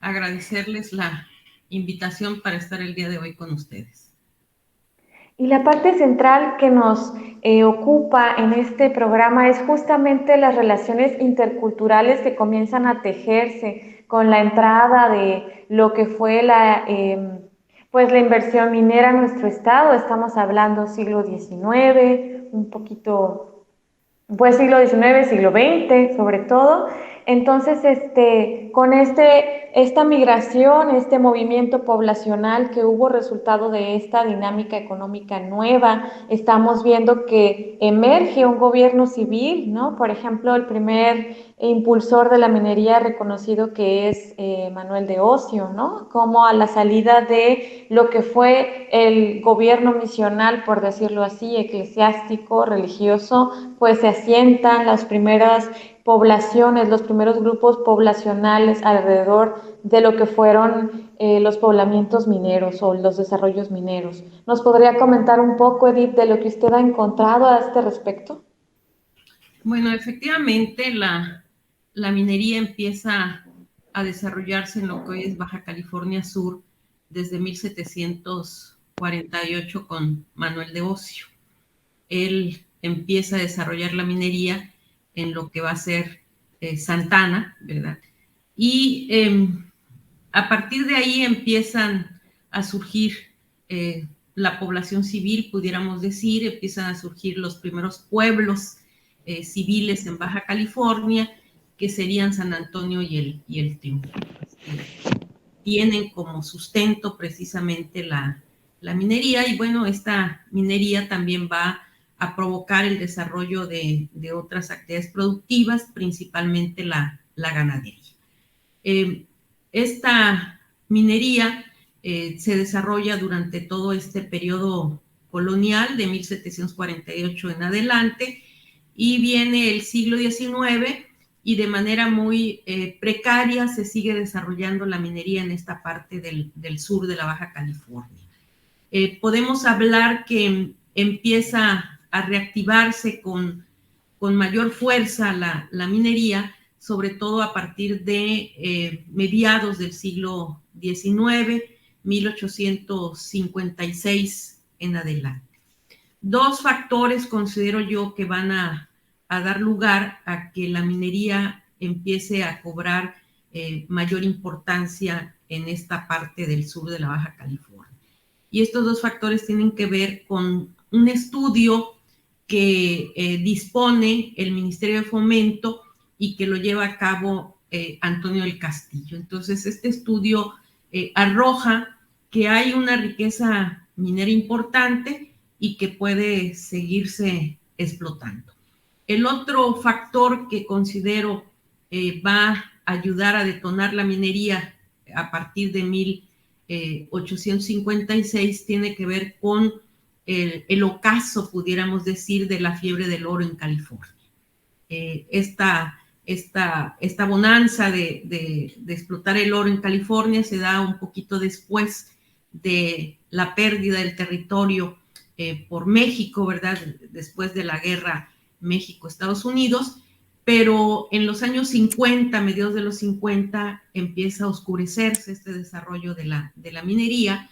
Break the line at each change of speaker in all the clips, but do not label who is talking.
agradecerles la invitación para estar el día de hoy con ustedes.
Y la parte central que nos ocupa en este programa es justamente las relaciones interculturales que comienzan a tejerse con la entrada de lo que fue pues la inversión minera en nuestro estado. Estamos hablando siglo XIX, un poquito pues siglo XIX, siglo XX, sobre todo. Entonces, con esta migración, este movimiento poblacional que hubo resultado de esta dinámica económica nueva, estamos viendo que emerge un gobierno civil, ¿no? Por ejemplo, el primer impulsor de la minería reconocido que es Manuel de Ocio, ¿no? Como a la salida de lo que fue el gobierno misional, por decirlo así, eclesiástico, religioso, pues se asientan las primeras poblaciones, los primeros grupos poblacionales alrededor de lo que fueron los poblamientos mineros o los desarrollos mineros. ¿Nos podría comentar un poco, Edith, de lo que usted ha encontrado a este respecto?
Bueno, efectivamente la minería empieza a desarrollarse en lo que hoy es Baja California Sur desde 1748 con Manuel de Ocio. Él empieza a desarrollar la minería en lo que va a ser Santana, ¿verdad? Y a partir de ahí empiezan a surgir la población civil, pudiéramos decir, empiezan a surgir los primeros pueblos civiles en Baja California, que serían San Antonio y el Triunfo, pues, que tienen como sustento precisamente la minería. Y bueno, esta minería también va a provocar el desarrollo de otras actividades productivas, principalmente la ganadería. Eh, esta minería se desarrolla durante todo este periodo colonial de 1748 en adelante, y viene el siglo XIX y de manera muy precaria se sigue desarrollando la minería en esta parte del sur de la Baja California. Podemos hablar que empieza a reactivarse con mayor fuerza la minería, sobre todo a partir de mediados del siglo XIX, 1856 en adelante. Dos factores considero yo que van a dar lugar a que la minería empiece a cobrar mayor importancia en esta parte del sur de la Baja California. Y estos dos factores tienen que ver con un estudio que dispone el Ministerio de Fomento y que lo lleva a cabo Antonio del Castillo. Entonces, este estudio arroja que hay una riqueza minera importante y que puede seguirse explotando. El otro factor que considero va a ayudar a detonar la minería a partir de 1856 tiene que ver con el ocaso, pudiéramos decir, de la fiebre del oro en California. Esta bonanza de explotar el oro en California se da un poquito después de la pérdida del territorio por México, ¿verdad? Después de la guerra México-Estados Unidos, pero en los años 50, mediados de los 50, empieza a oscurecerse este desarrollo de la minería,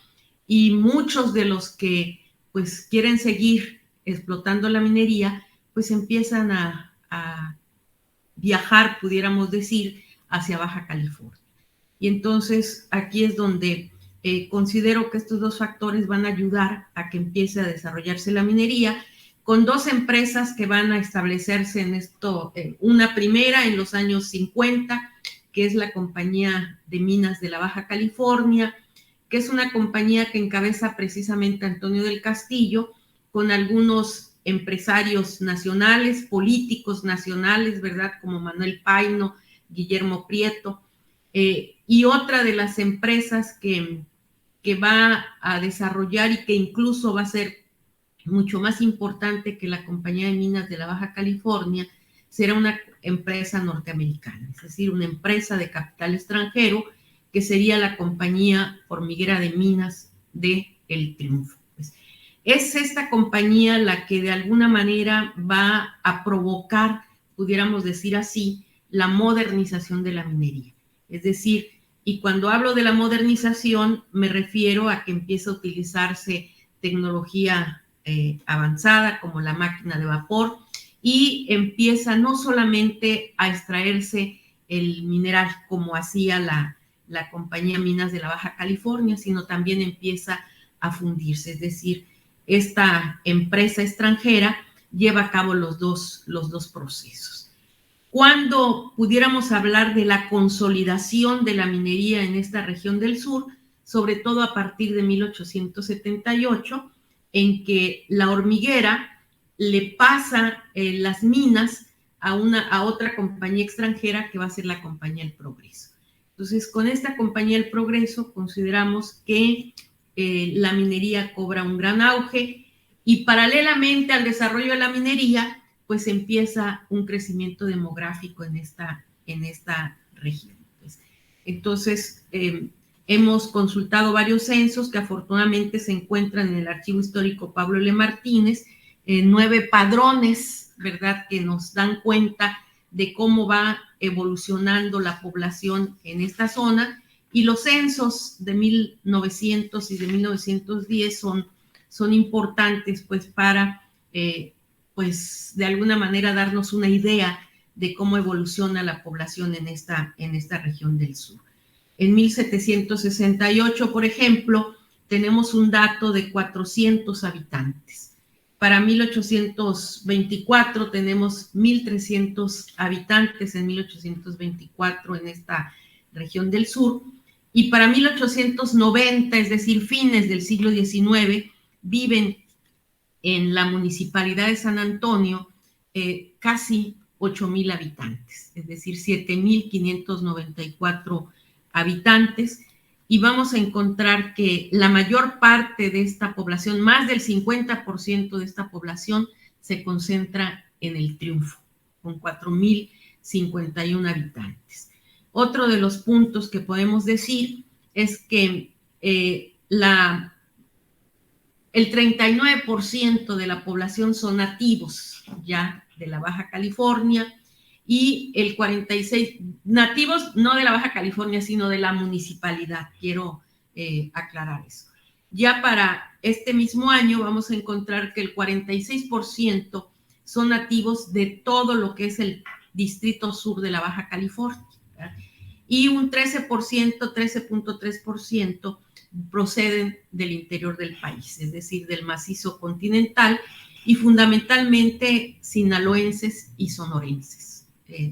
y muchos de los que pues quieren seguir explotando la minería, pues empiezan a viajar, pudiéramos decir, hacia Baja California. Y entonces aquí es donde considero que estos dos factores van a ayudar a que empiece a desarrollarse la minería, con dos empresas que van a establecerse en esto. Una primera en los años 50, que es la Compañía de Minas de la Baja California, que es una compañía que encabeza precisamente Antonio del Castillo, con algunos empresarios nacionales, políticos nacionales, ¿verdad? Como Manuel Paino, Guillermo Prieto, y otra de las empresas que va a desarrollar y que incluso va a ser mucho más importante que la Compañía de Minas de la Baja California, será una empresa norteamericana, es decir, una empresa de capital extranjero, que sería la Compañía Hormiguera de Minas de El Triunfo. Pues, es esta compañía la que de alguna manera va a provocar, pudiéramos decir así, la modernización de la minería. Es decir, Y cuando hablo de la modernización, me refiero a que empieza a utilizarse tecnología avanzada como la máquina de vapor y empieza no solamente a extraerse el mineral como hacía la compañía Minas de la Baja California, sino también empieza a fundirse. Es decir, esta empresa extranjera lleva a cabo los dos procesos. Cuando pudiéramos hablar de la consolidación de la minería en esta región del sur, sobre todo a partir de 1878, en que la hormiguera le pasa las minas a otra compañía extranjera que va a ser la Compañía del Progreso. Entonces, con esta Compañía del Progreso consideramos que la minería cobra un gran auge y paralelamente al desarrollo de la minería, pues empieza un crecimiento demográfico en esta región. Entonces, hemos consultado varios censos que afortunadamente se encuentran en el Archivo Histórico Pablo L. Martínez, 9 padrones, ¿verdad?, que nos dan cuenta de cómo va evolucionando la población en esta zona, y los censos de 1900 y de 1910 son importantes, pues, para, pues, de alguna manera darnos una idea de cómo evoluciona la población en esta región del sur. En 1768, por ejemplo, tenemos un dato de 400 habitantes. Para 1824 tenemos 1,300 habitantes en 1824 en esta región del sur. Y para 1890, es decir, fines del siglo XIX, viven en la municipalidad de San Antonio casi 8,000 habitantes, es decir, 7,594 habitantes, y vamos a encontrar que la mayor parte de esta población, más del 50% de esta población, se concentra en el Triunfo, con 4,051 habitantes. Otro de los puntos que podemos decir es que el 39% de la población son nativos ya de la Baja California, y el 46%, nativos no de la Baja California, sino de la municipalidad, quiero aclarar eso. Ya para este mismo año vamos a encontrar que el 46% son nativos de todo lo que es el distrito sur de la Baja California, ¿verdad? Y un 13.3% proceden del interior del país, es decir, del macizo continental, y fundamentalmente sinaloenses y sonorenses.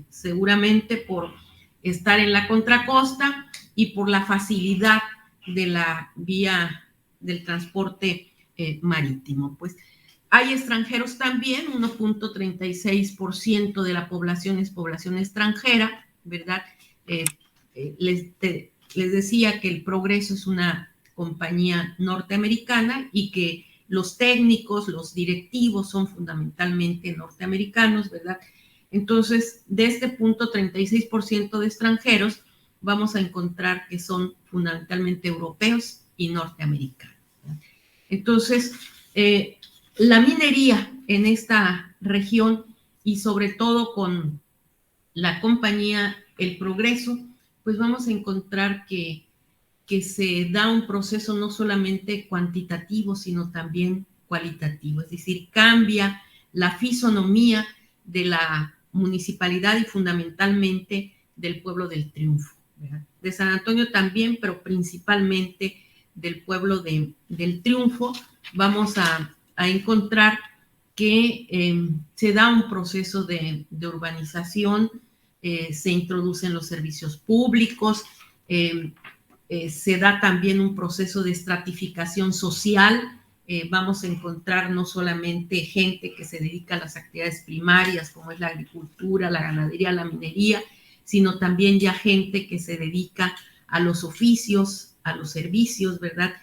Seguramente por estar en la contracosta y por la facilidad de la vía del transporte marítimo. Pues hay extranjeros también, 1.36% de la población es población extranjera, ¿verdad? Les decía que el Progreso es una compañía norteamericana y que los técnicos, los directivos son fundamentalmente norteamericanos, ¿verdad? Entonces, de este punto, 36% de extranjeros, vamos a encontrar que son fundamentalmente europeos y norteamericanos, ¿verdad? Entonces, la minería en esta región, y sobre todo con la compañía El Progreso, pues vamos a encontrar que se da un proceso no solamente cuantitativo, sino también cualitativo, es decir, cambia la fisonomía de la municipalidad y fundamentalmente del pueblo del Triunfo, ¿verdad? De San Antonio también, pero principalmente del pueblo del Triunfo, vamos a encontrar que se da un proceso de urbanización, se introducen los servicios públicos, se da también un proceso de estratificación social. Vamos a encontrar no solamente gente que se dedica a las actividades primarias, como es la agricultura, la ganadería, la minería, sino también ya gente que se dedica a los oficios, a los servicios, ¿verdad?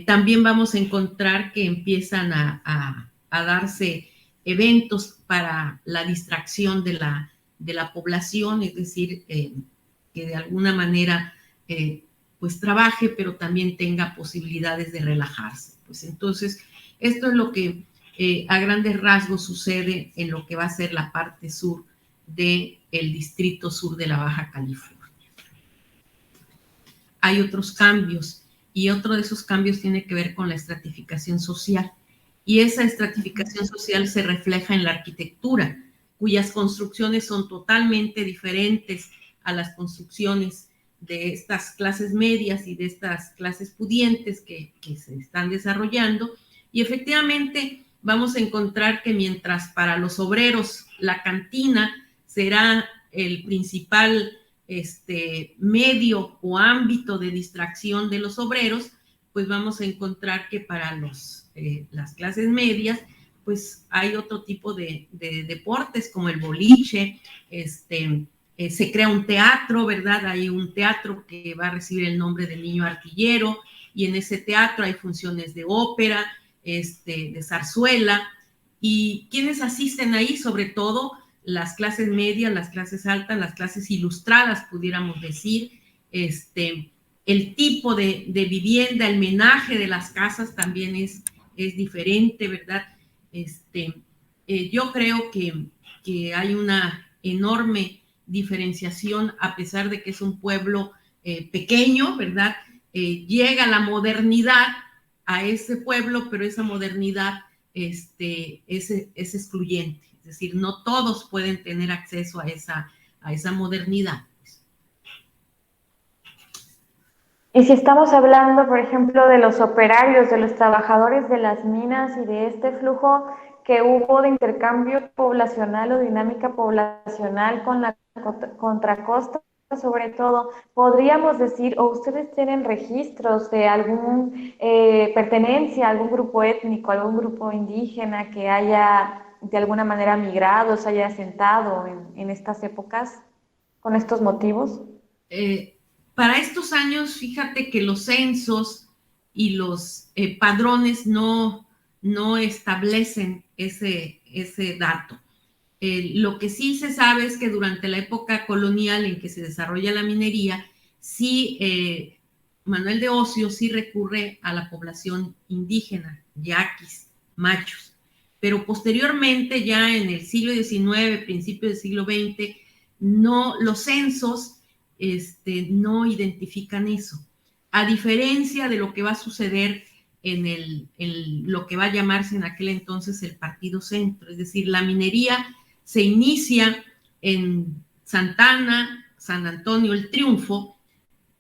También vamos a encontrar que empiezan a darse eventos para la distracción de la población, es decir, que de alguna manera pues trabaje, pero también tenga posibilidades de relajarse. Pues entonces, esto es lo que a grandes rasgos sucede en lo que va a ser la parte sur del distrito sur de la Baja California. hay otros cambios, y otro de esos cambios tiene que ver con la estratificación social. Y esa estratificación social se refleja en la arquitectura, cuyas construcciones son totalmente diferentes a las construcciones de estas clases medias y de estas clases pudientes que se están desarrollando. Y efectivamente vamos a encontrar que mientras para los obreros la cantina será el principal medio o ámbito de distracción de los obreros, pues vamos a encontrar que para las clases medias, pues hay otro tipo de deportes como el boliche, se crea un teatro, ¿verdad? Hay un teatro que va a recibir el nombre del Niño Artillero, y en ese teatro hay funciones de ópera, de zarzuela, y quienes asisten ahí, sobre todo las clases medias, las clases altas, las clases ilustradas, pudiéramos decir, el tipo de vivienda, el menaje de las casas también es diferente, ¿verdad? Yo creo que hay una enorme diferenciación, a pesar de que es un pueblo pequeño, ¿verdad? Llega la modernidad a ese pueblo, pero esa modernidad es excluyente. Es decir, no todos pueden tener acceso a esa modernidad.
Y si estamos hablando, por ejemplo, de los operarios, de los trabajadores de las minas y de este flujo que hubo de intercambio poblacional o dinámica poblacional con la contracosta, sobre todo, podríamos decir, o ustedes tienen registros de algún pertenencia a algún grupo étnico, algún grupo indígena que haya de alguna manera migrado, se haya asentado en estas épocas con estos motivos.
Para estos años, fíjate que los censos y los padrones no establecen ese dato. Lo que sí se sabe es que durante la época colonial en que se desarrolla la minería, sí, Manuel de Ocio sí recurre a la población indígena, yaquis, machos, pero posteriormente, ya en el siglo XIX, principios del siglo XX, los censos no identifican eso, a diferencia de lo que va a suceder en lo que va a llamarse en aquel entonces el Partido Centro. Es decir, la minería se inicia en Santa Ana, San Antonio, el Triunfo,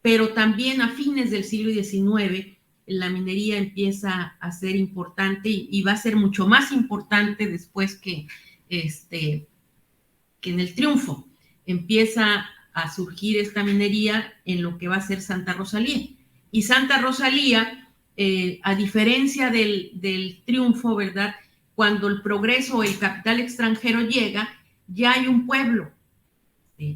pero también a fines del siglo XIX la minería empieza a ser importante, y va a ser mucho más importante después que en el Triunfo. Empieza a surgir esta minería en lo que va a ser Santa Rosalía. Y Santa Rosalía, a diferencia del Triunfo, ¿verdad? Cuando el progreso o el capital extranjero llega, ya hay un pueblo,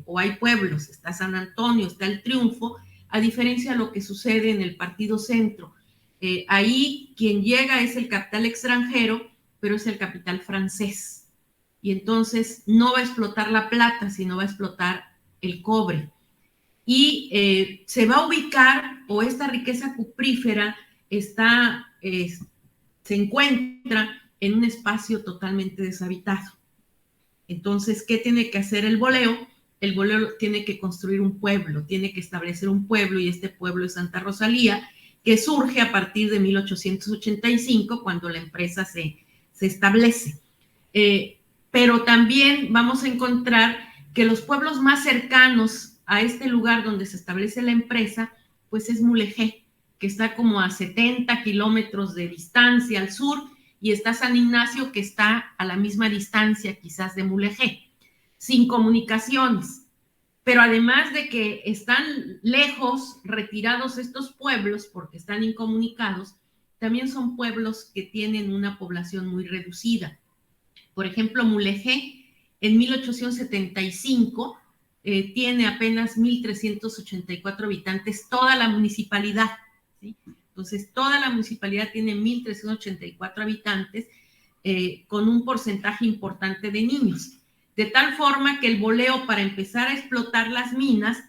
o hay pueblos, está San Antonio, está el Triunfo, a diferencia de lo que sucede en el Partido Centro. Ahí quien llega es el capital extranjero, pero es el capital francés. Y entonces no va a explotar la plata, sino va a explotar el cobre. Y se va a ubicar, o esta riqueza cuprífera se encuentra en un espacio totalmente deshabitado. Entonces, ¿qué tiene que hacer el boleo? El boleo tiene que construir un pueblo, tiene que establecer un pueblo, y este pueblo es Santa Rosalía, que surge a partir de 1885, cuando la empresa se establece. Pero también vamos a encontrar que los pueblos más cercanos a este lugar donde se establece la empresa, pues es Mulegé, que está como a 70 kilómetros de distancia al sur, y está San Ignacio, que está a la misma distancia quizás de Mulegé, sin comunicaciones. Pero además de que están lejos, retirados estos pueblos porque están incomunicados, también son pueblos que tienen una población muy reducida. Por ejemplo, Mulegé en 1875 tiene apenas 1,384 habitantes, toda la municipalidad, ¿sí? Entonces, toda la municipalidad tiene 1,384 habitantes, con un porcentaje importante de niños. De tal forma que el boleo, para empezar a explotar las minas,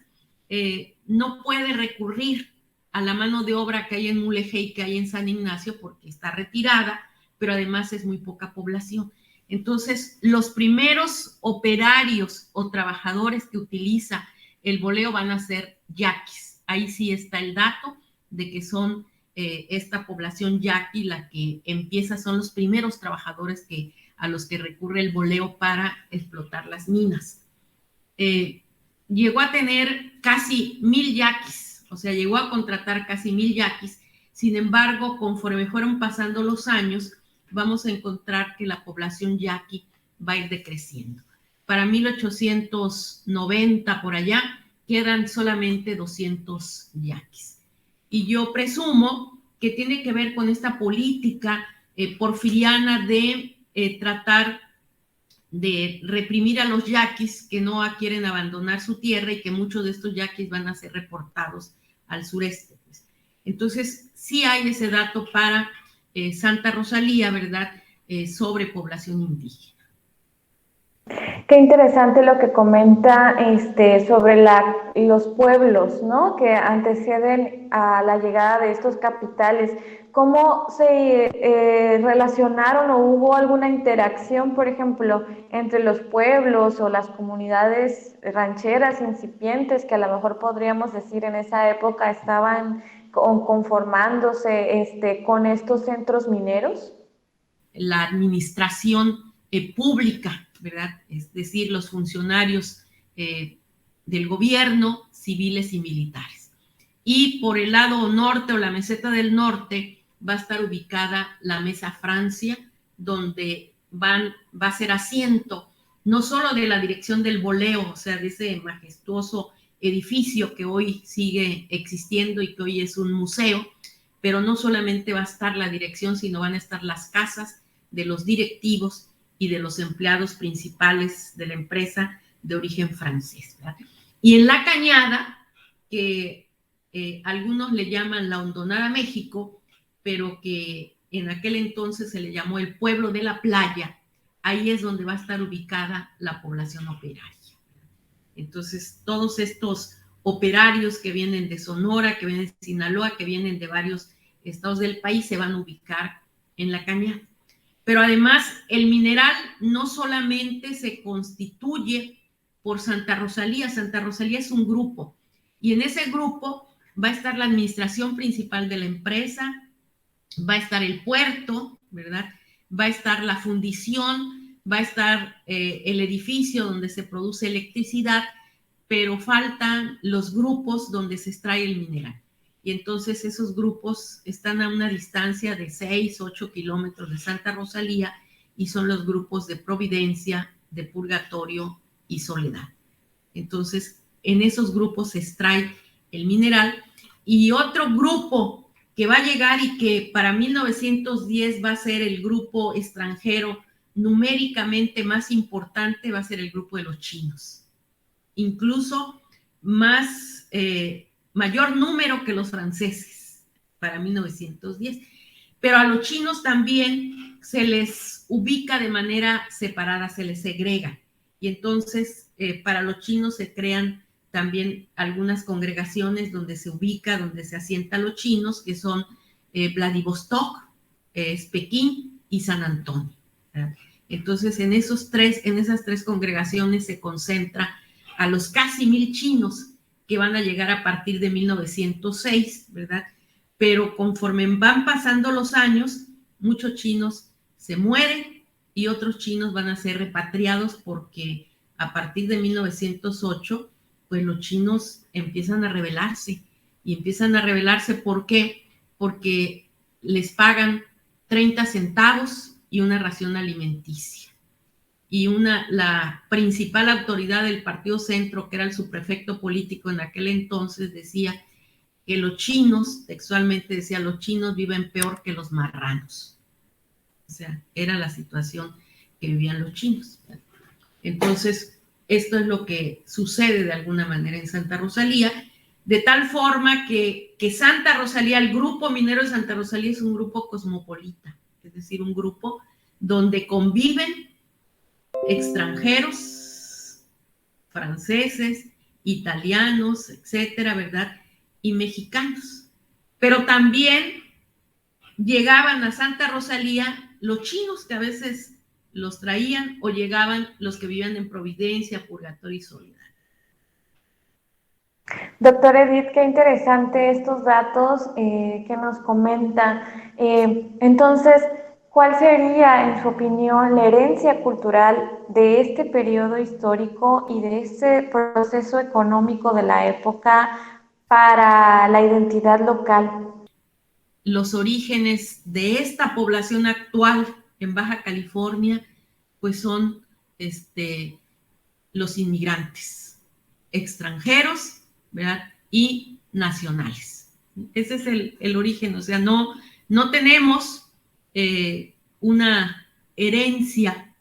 no puede recurrir a la mano de obra que hay en Mulegé y que hay en San Ignacio, porque está retirada, pero además es muy poca población. Entonces, los primeros operarios o trabajadores que utiliza el boleo van a ser yaquis, ahí sí está el dato de que son esta población yaqui la que empieza, son los primeros trabajadores a los que recurre el boleo para explotar las minas. Llegó a tener casi 1,000 yaquis, o sea, llegó a contratar casi 1,000 yaquis. Sin embargo, conforme fueron pasando los años, vamos a encontrar que la población yaqui va a ir decreciendo. Para 1890, por allá, quedan solamente 200 yaquis. Y yo presumo que tiene que ver con esta política porfiriana de tratar de reprimir a los yaquis que no quieren abandonar su tierra y que muchos de estos yaquis van a ser reportados al sureste. Pues. Entonces, sí hay ese dato para Santa Rosalía, ¿verdad?, sobre población indígena.
Qué interesante lo que comenta sobre los pueblos, ¿no?, que anteceden a la llegada de estos capitales. ¿Cómo se relacionaron o hubo alguna interacción, por ejemplo, entre los pueblos o las comunidades rancheras incipientes que a lo mejor podríamos decir en esa época estaban conformándose con estos centros mineros?
La administración pública, ¿verdad? Es decir, los funcionarios del gobierno, civiles y militares. Y por el lado norte o la meseta del norte va a estar ubicada la Mesa Francia, donde va a ser asiento no solo de la dirección del boleo, o sea, de ese majestuoso edificio que hoy sigue existiendo y que hoy es un museo, pero no solamente va a estar la dirección, sino van a estar las casas de los directivos y de los empleados principales de la empresa de origen francés, ¿verdad? Y en la Cañada, que algunos le llaman la Hondonada México, pero que en aquel entonces se le llamó el pueblo de la playa, ahí es donde va a estar ubicada la población operaria. Entonces, todos estos operarios que vienen de Sonora, que vienen de Sinaloa, que vienen de varios estados del país, se van a ubicar en la Cañada. Pero además, el mineral no solamente se constituye por Santa Rosalía. Santa Rosalía es un grupo, y en ese grupo va a estar la administración principal de la empresa, va a estar el puerto, ¿verdad? Va a estar la fundición, va a estar el edificio donde se produce electricidad, pero faltan los grupos donde se extrae el mineral. Y entonces esos grupos están a una distancia de 6, 8 kilómetros de Santa Rosalía, y son los grupos de Providencia, de Purgatorio y Soledad. Entonces, en esos grupos se extrae el mineral. Y otro grupo que va a llegar y que para 1910 va a ser el grupo extranjero numéricamente más importante, va a ser el grupo de los chinos. Incluso mayor número que los franceses para 1910. Pero a los chinos también se les ubica de manera separada, se les segrega. Y entonces para los chinos se crean también algunas congregaciones donde se ubica, donde se asientan los chinos, que son Vladivostok, Pekín y San Antonio, ¿verdad? Entonces en esas tres congregaciones se concentra a los casi 1,000 chinos que van a llegar a partir de 1906, ¿verdad? Pero conforme van pasando los años, muchos chinos se mueren y otros chinos van a ser repatriados, porque a partir de 1908, pues los chinos empiezan a rebelarse. Y empiezan a rebelarse, ¿por qué? Porque les pagan 30 centavos y una ración alimenticia. Y la principal autoridad del Partido Centro, que era el subprefecto político en aquel entonces, decía que los chinos, textualmente decía, los chinos viven peor que los marranos. O sea, era la situación que vivían los chinos. Entonces, esto es lo que sucede de alguna manera en Santa Rosalía, de tal forma que Santa Rosalía, el grupo minero de Santa Rosalía, es un grupo cosmopolita, es decir, un grupo donde conviven extranjeros, franceses, italianos, etcétera, ¿verdad? Y mexicanos. Pero también llegaban a Santa Rosalía los chinos, que a veces los traían, o llegaban los que vivían en Providencia, Purgatorio y Soledad.
Doctor Edith, qué interesante estos datos que nos comenta. Entonces, ¿cuál sería, en su opinión, la herencia cultural de este periodo histórico y de este proceso económico de la época para la identidad local?
Los orígenes de esta población actual en Baja California, pues son los inmigrantes extranjeros, ¿verdad? Y nacionales. Ese es el origen, o sea, no tenemos una herencia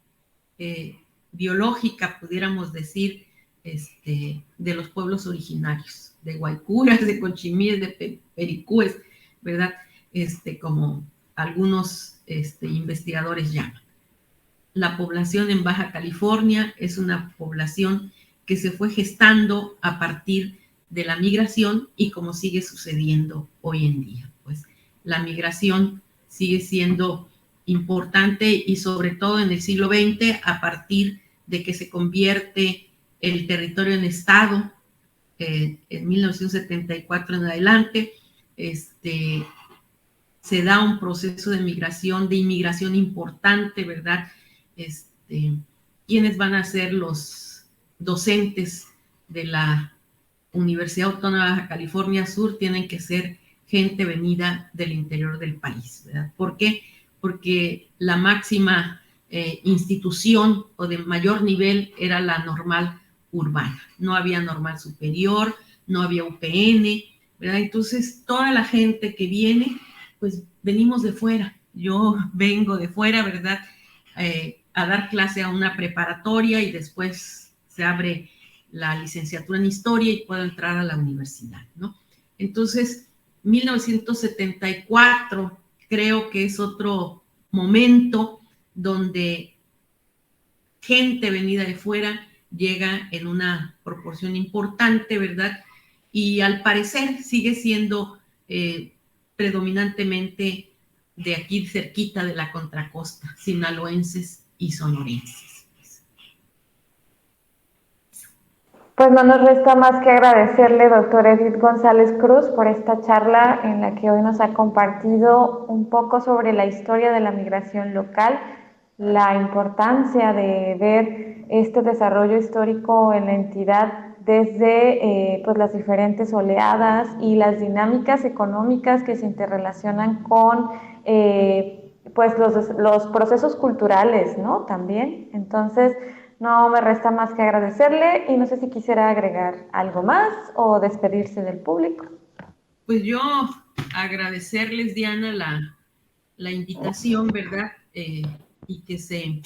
biológica, pudiéramos decir, de los pueblos originarios, de Guaycuras, de Conchimíes, de Pericúes, ¿verdad? Como algunos investigadores llaman. La población en Baja California es una población que se fue gestando a partir de la migración y como sigue sucediendo hoy en día. Pues la migración sigue siendo importante y sobre todo en el siglo XX a partir de que se convierte el territorio en estado en 1974 en adelante, se da un proceso de migración, de inmigración importante, ¿verdad? ¿Quiénes van a ser los docentes de la Universidad Autónoma de Baja California Sur? Tienen que ser gente venida del interior del país, ¿verdad? ¿Por qué? Porque la máxima institución o de mayor nivel era la normal urbana. No había normal superior, no había UPN, ¿verdad? Entonces, toda la gente que viene, pues venimos de fuera. Yo vengo de fuera, ¿verdad? A dar clase a una preparatoria y después se abre la licenciatura en historia y puedo entrar a la universidad, ¿no? Entonces, 1974 creo que es otro momento donde gente venida de fuera llega en una proporción importante, ¿verdad? Y al parecer sigue siendo predominantemente de aquí cerquita de la contracosta, sinaloenses y sonorenses.
Pues no nos resta más que agradecerle, doctor Edith González Cruz, por esta charla en la que hoy nos ha compartido un poco sobre la historia de la migración local, la importancia de ver este desarrollo histórico en la entidad desde pues las diferentes oleadas y las dinámicas económicas que se interrelacionan con pues los procesos culturales, ¿no? También. Entonces, no me resta más que agradecerle y no sé si quisiera agregar algo más o despedirse del público.
Pues yo agradecerles, Diana, la invitación, ¿verdad? Y que se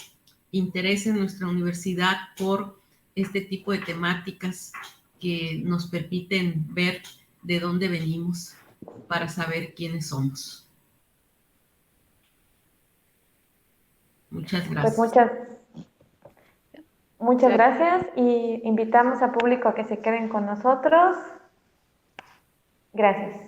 interese en nuestra universidad por este tipo de temáticas que nos permiten ver de dónde venimos para saber quiénes somos. Muchas
Pues
gracias.
muchas gracias y invitamos al público a que se queden con nosotros. Gracias.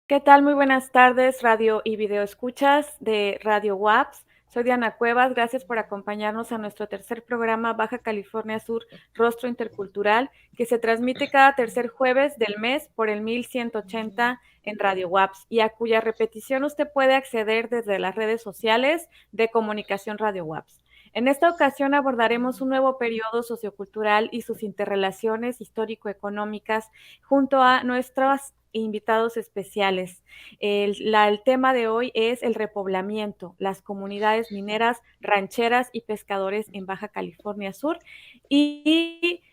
¿Qué tal? Muy buenas tardes, radio y video escuchas de Radio WAPS. Soy Diana Cuevas, gracias por acompañarnos a nuestro tercer programa Baja California Sur, Rostro Intercultural, que se transmite cada tercer jueves del mes por el 1180 en Radio WAPS y a cuya repetición usted puede acceder desde las redes sociales de Comunicación Radio WAPS. En esta ocasión abordaremos un nuevo periodo sociocultural y sus interrelaciones histórico-económicas junto a nuestros invitados especiales. El tema de hoy es el repoblamiento, las comunidades mineras, rancheras y pescadores en Baja California Sur. Y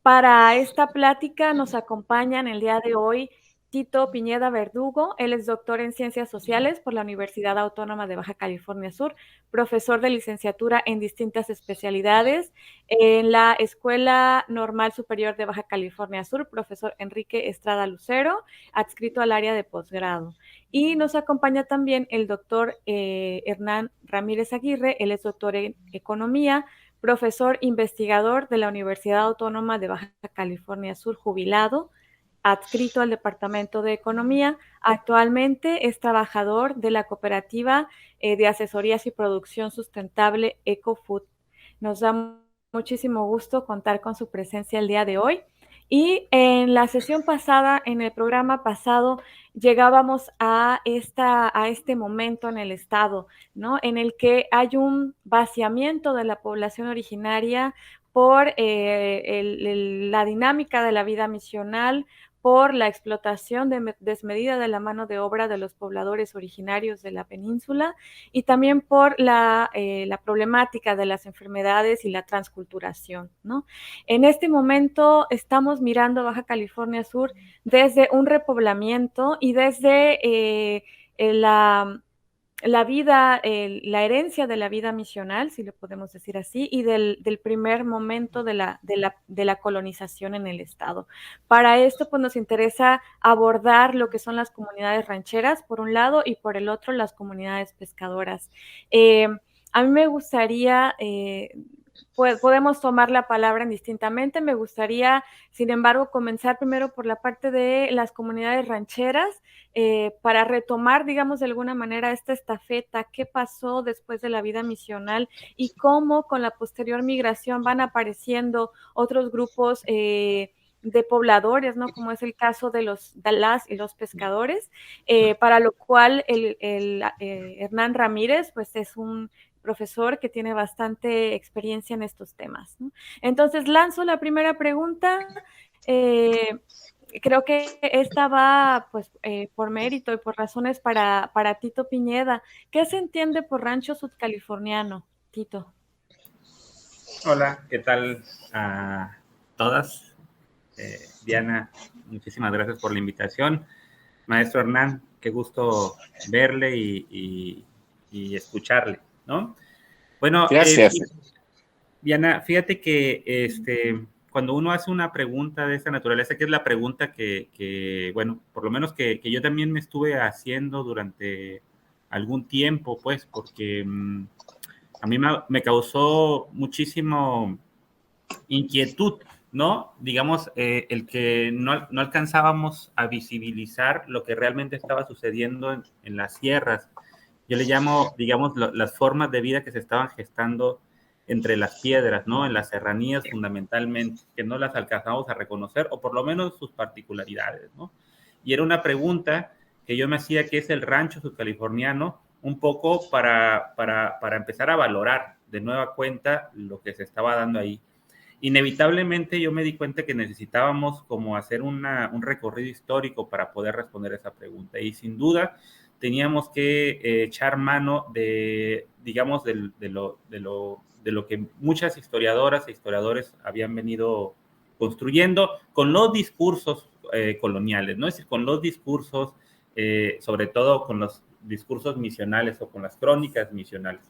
para esta plática nos acompañan el día de hoy Tito Piñeda Verdugo. Él es doctor en Ciencias Sociales por la Universidad Autónoma de Baja California Sur, profesor de licenciatura en distintas especialidades en la Escuela Normal Superior de Baja California Sur, profesor Enrique Estrada Lucero, adscrito al área de posgrado. Y nos acompaña también el doctor Hernán Ramírez Aguirre. Él es doctor en Economía, profesor investigador de la Universidad Autónoma de Baja California Sur, jubilado, adscrito al Departamento de Economía. Actualmente es trabajador de la cooperativa de asesorías y producción sustentable EcoFood. Nos da muchísimo gusto contar con su presencia el día de hoy. Y en la sesión pasada, en el programa pasado, llegábamos a este momento en el estado, ¿no? En el que hay un vaciamiento de la población originaria por la dinámica de la vida misional, por la explotación desmedida de la mano de obra de los pobladores originarios de la península y también por la problemática de las enfermedades y la transculturación, ¿no? En este momento estamos mirando Baja California Sur desde un repoblamiento y desde la vida, la herencia de la vida misional, si lo podemos decir así, y del primer momento de la colonización en el estado. Para esto, pues nos interesa abordar lo que son las comunidades rancheras, por un lado, y por el otro, las comunidades pescadoras. A mí me gustaría, podemos tomar la palabra indistintamente, me gustaría, sin embargo, comenzar primero por la parte de las comunidades rancheras, para retomar, digamos, de alguna manera esta estafeta, qué pasó después de la vida misional y cómo con la posterior migración van apareciendo otros grupos de pobladores, ¿no? Como es el caso de las y los pescadores, para lo cual Hernán Ramírez, pues es un profesor que tiene bastante experiencia en estos temas, ¿no? Entonces lanzo la primera pregunta. Creo que esta va pues por mérito y por razones para Tito Piñeda. ¿Qué se entiende por rancho sudcaliforniano, Tito?
Hola, ¿qué tal a todas? Diana, muchísimas gracias por la invitación. Maestro Hernán, qué gusto verle y escucharle, ¿no? Bueno,
gracias.
Diana, fíjate que cuando uno hace una pregunta de esta naturaleza, que es la pregunta que bueno, por lo menos que yo también me estuve haciendo durante algún tiempo, pues, porque a mí me causó muchísimo inquietud, ¿no? Digamos, el que no alcanzábamos a visibilizar lo que realmente estaba sucediendo en las sierras. Yo le llamo, digamos, las formas de vida que se estaban gestando entre las piedras, ¿no? En las serranías fundamentalmente, que no las alcanzamos a reconocer, o por lo menos sus particularidades, ¿no? Y era una pregunta que yo me hacía, ¿qué es el rancho subcaliforniano? Un poco para empezar a valorar de nueva cuenta lo que se estaba dando ahí. Inevitablemente yo me di cuenta que necesitábamos como hacer un recorrido histórico para poder responder esa pregunta. Y sin duda teníamos que echar mano de, digamos, de lo que muchas historiadoras e historiadores habían venido construyendo con los discursos coloniales, ¿no? Es decir, con los discursos, sobre todo con los discursos misionales o con las crónicas misionales.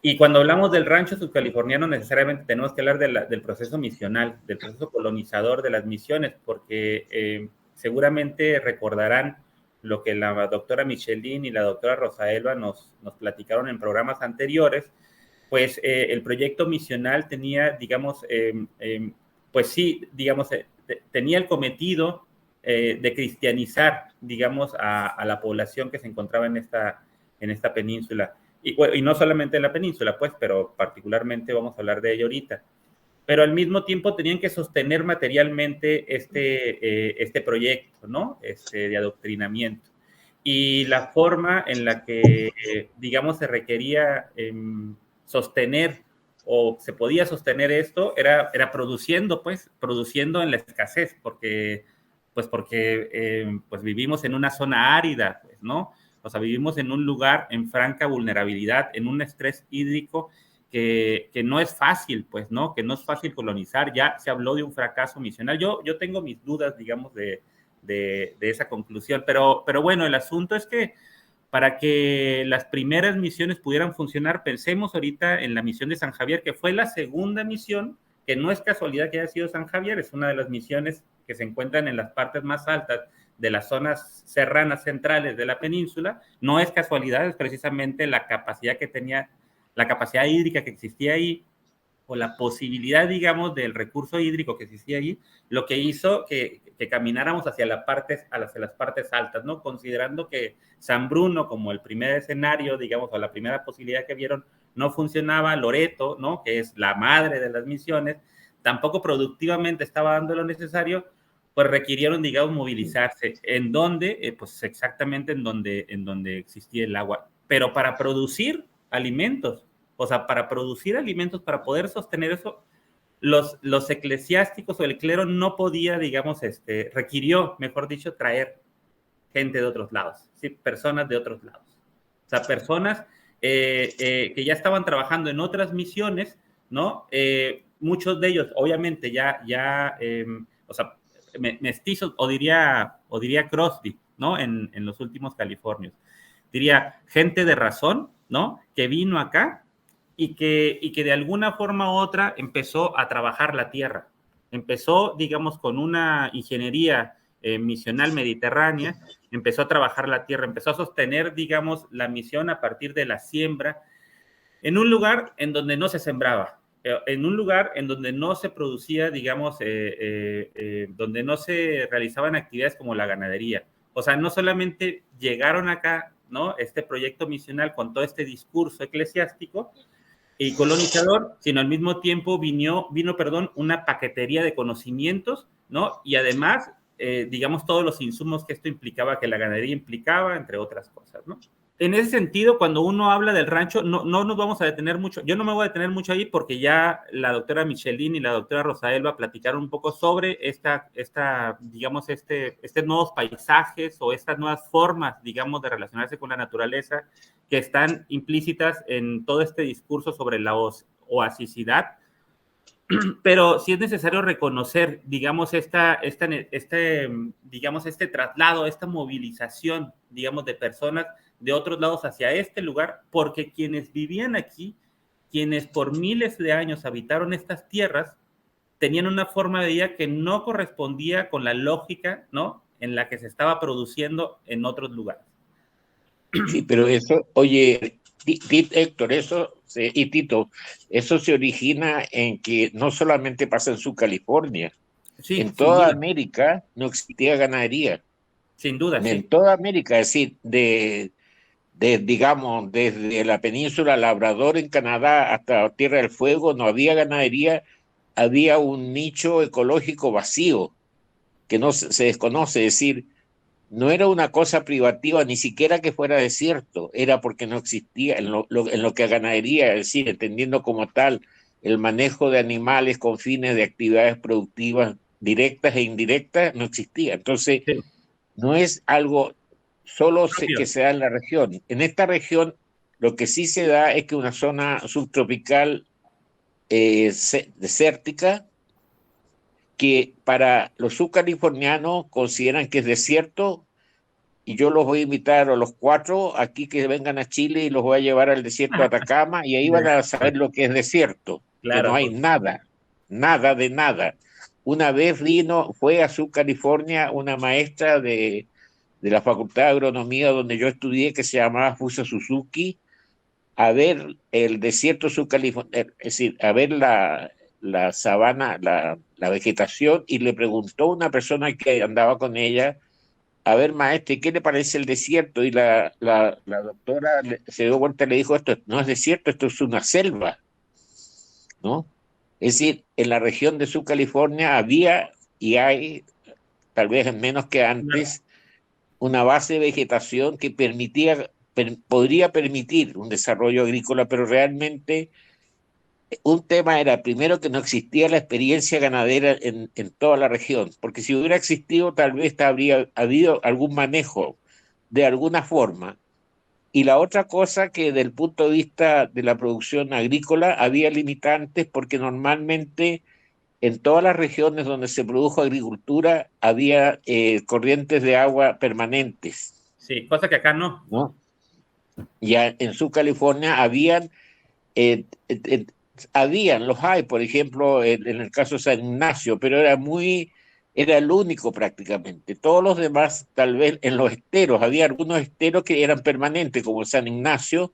Y cuando hablamos del rancho subcaliforniano, necesariamente tenemos que hablar del proceso misional, del proceso colonizador de las misiones, porque seguramente recordarán lo que la doctora Michelin y la doctora Rosaelba nos platicaron en programas anteriores, pues el proyecto misional tenía, digamos, pues sí, digamos, tenía el cometido de cristianizar, digamos, a la población que se encontraba en esta península. Y no solamente en la península, pues, pero particularmente vamos a hablar de ello ahorita. Pero al mismo tiempo tenían que sostener materialmente este proyecto, ¿no? De adoctrinamiento. Y la forma en la que, digamos, se requería sostener o se podía sostener esto era produciendo en la escasez, porque vivimos en una zona árida, pues, ¿no? O sea, vivimos en un lugar en franca vulnerabilidad, en un estrés hídrico que no es fácil, pues, ¿no? Que no es fácil colonizar. Ya se habló de un fracaso misional. Yo tengo mis dudas, digamos, de esa conclusión. Pero bueno, el asunto es que para que las primeras misiones pudieran funcionar, pensemos ahorita en la misión de San Javier, que fue la segunda misión, que no es casualidad que haya sido San Javier, es una de las misiones que se encuentran en las partes más altas de las zonas serranas centrales de la península. No es casualidad, es precisamente la capacidad que tenía, la capacidad hídrica que existía ahí, o la posibilidad, digamos, del recurso hídrico que existía ahí, lo que hizo que camináramos hacia las partes altas, ¿no? Considerando que San Bruno, como el primer escenario, digamos, o la primera posibilidad que vieron, no funcionaba, Loreto, ¿no? Que es la madre de las misiones, tampoco productivamente estaba dando lo necesario, pues requirieron, digamos, movilizarse. ¿En dónde? Pues exactamente en donde existía el agua. Pero para producir alimentos, o sea, para producir alimentos, para poder sostener eso, los eclesiásticos o el clero no podía, digamos, requirió, mejor dicho, traer gente de otros lados, ¿sí? Personas de otros lados. O sea, personas que ya estaban trabajando en otras misiones, ¿no? Muchos de ellos, obviamente, o sea, mestizos, o diría Crosby, ¿no? En los últimos Californios. Diría, gente de razón, ¿no? Que vino acá y que de alguna forma u otra empezó a trabajar la tierra. Empezó, digamos, con una ingeniería misional mediterránea, empezó a trabajar la tierra, empezó a sostener, digamos, la misión a partir de la siembra, en un lugar en donde no se sembraba, en un lugar en donde no se producía, digamos, donde no se realizaban actividades como la ganadería. O sea, no solamente llegaron acá, ¿no? Este proyecto misional con todo este discurso eclesiástico y colonizador, sino al mismo tiempo vino, una paquetería de conocimientos, ¿no? Y además, digamos, todos los insumos que esto implicaba, que la ganadería implicaba, entre otras cosas, ¿no? En ese sentido, cuando uno habla del rancho, no nos vamos a detener mucho. Yo no me voy a detener mucho ahí porque ya la doctora Michelin y la doctora Rosaelba platicaron un poco sobre digamos, estos nuevos paisajes o estas nuevas formas, digamos, de relacionarse con la naturaleza que están implícitas en todo este discurso sobre la oasicidad. Pero sí es necesario reconocer, digamos, digamos, este traslado, esta movilización, digamos, de personas de otros lados hacia este lugar, porque quienes vivían aquí, quienes por miles de años habitaron estas tierras, tenían una forma de vida que no correspondía con la lógica, ¿no? En la que se estaba produciendo en otros lugares.
Sí, pero eso, oye, Héctor, y Tito, eso se origina en que no solamente pasa en California,
sí,
en toda América no existía ganadería.
Sin duda, sí.
En toda América, es decir, digamos, desde la península Labrador en Canadá hasta Tierra del Fuego, no había ganadería, había un nicho ecológico vacío que no se desconoce, es decir, no era una cosa privativa, ni siquiera que fuera desierto, era porque no existía en lo que a ganadería, es decir, entendiendo como tal el manejo de animales con fines de actividades productivas directas e indirectas, no existía. Entonces, sí, no es algo solo que se da en la región. En esta región, lo que sí se da es que una zona subtropical desértica, que para los subcalifornianos consideran que es desierto, y yo los voy a invitar a los 4 aquí que vengan a Chile y los voy a llevar al desierto de Atacama y ahí van a saber lo que es desierto, claro, que no hay nada de nada. Una vez fue a California una maestra de la Facultad de Agronomía donde yo estudié, que se llamaba Fusa Suzuki, a ver el desierto subcaliforniano, es decir, a ver la sabana, la vegetación, y le preguntó a una persona que andaba con ella, a ver, maestre, ¿qué le parece el desierto? Y la doctora se dio vuelta y le dijo, esto no es desierto, esto es una selva, ¿no? Es decir, en la región de California había y hay, tal vez menos que antes, una base de vegetación que podría permitir un desarrollo agrícola, pero realmente un tema era, primero, que no existía la experiencia ganadera en toda la región, porque si hubiera existido, tal vez habría habido algún manejo de alguna forma. Y la otra cosa, que desde el punto de vista de la producción agrícola había limitantes, porque normalmente en todas las regiones donde se produjo agricultura había corrientes de agua permanentes.
Sí, cosa que acá no.
Ya en California los hay, por ejemplo, en el caso de San Ignacio, pero era el único prácticamente. Todos los demás, tal vez en los esteros, había algunos esteros que eran permanentes, como San Ignacio,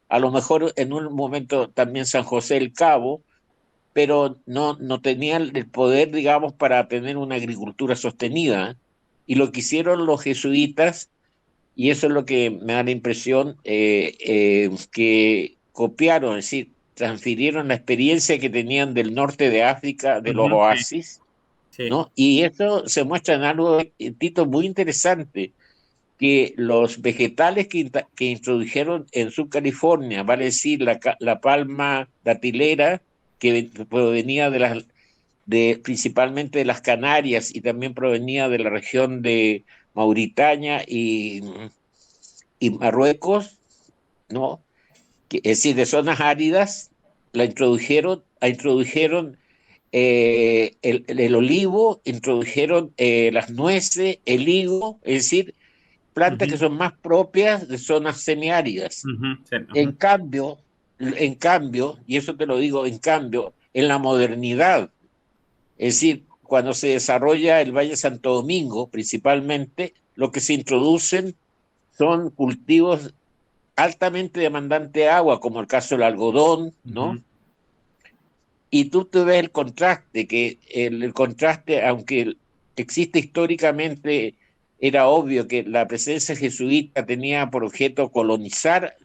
a lo mejor en un momento también San José del Cabo, pero no tenían el poder, digamos, para tener una agricultura sostenida. Y lo que hicieron los jesuitas, y eso es lo que me da la impresión, que copiaron, es decir, transfirieron la experiencia que tenían del norte de África, de los
Ujú,
oasis,
sí.
¿no? Y eso se muestra en algo, Tito, muy interesante, que los vegetales que introdujeron en Subcalifornia, vale decir, la palma datilera, que provenía principalmente de las Canarias y también provenía de la región de Mauritania y Marruecos, ¿no? Es decir, de zonas áridas, introdujeron el olivo, introdujeron las nueces, el higo, es decir, plantas que son más propias de zonas semiáridas.
Sí,
En cambio, y eso te lo digo, en la modernidad, es decir, cuando se desarrolla el Valle Santo Domingo, principalmente, lo que se introducen son cultivos altamente demandantes de agua, como el caso del algodón, ¿no? Y tú te ves el contraste, que el contraste, aunque existe históricamente, era obvio que la presencia jesuita tenía por objeto colonizar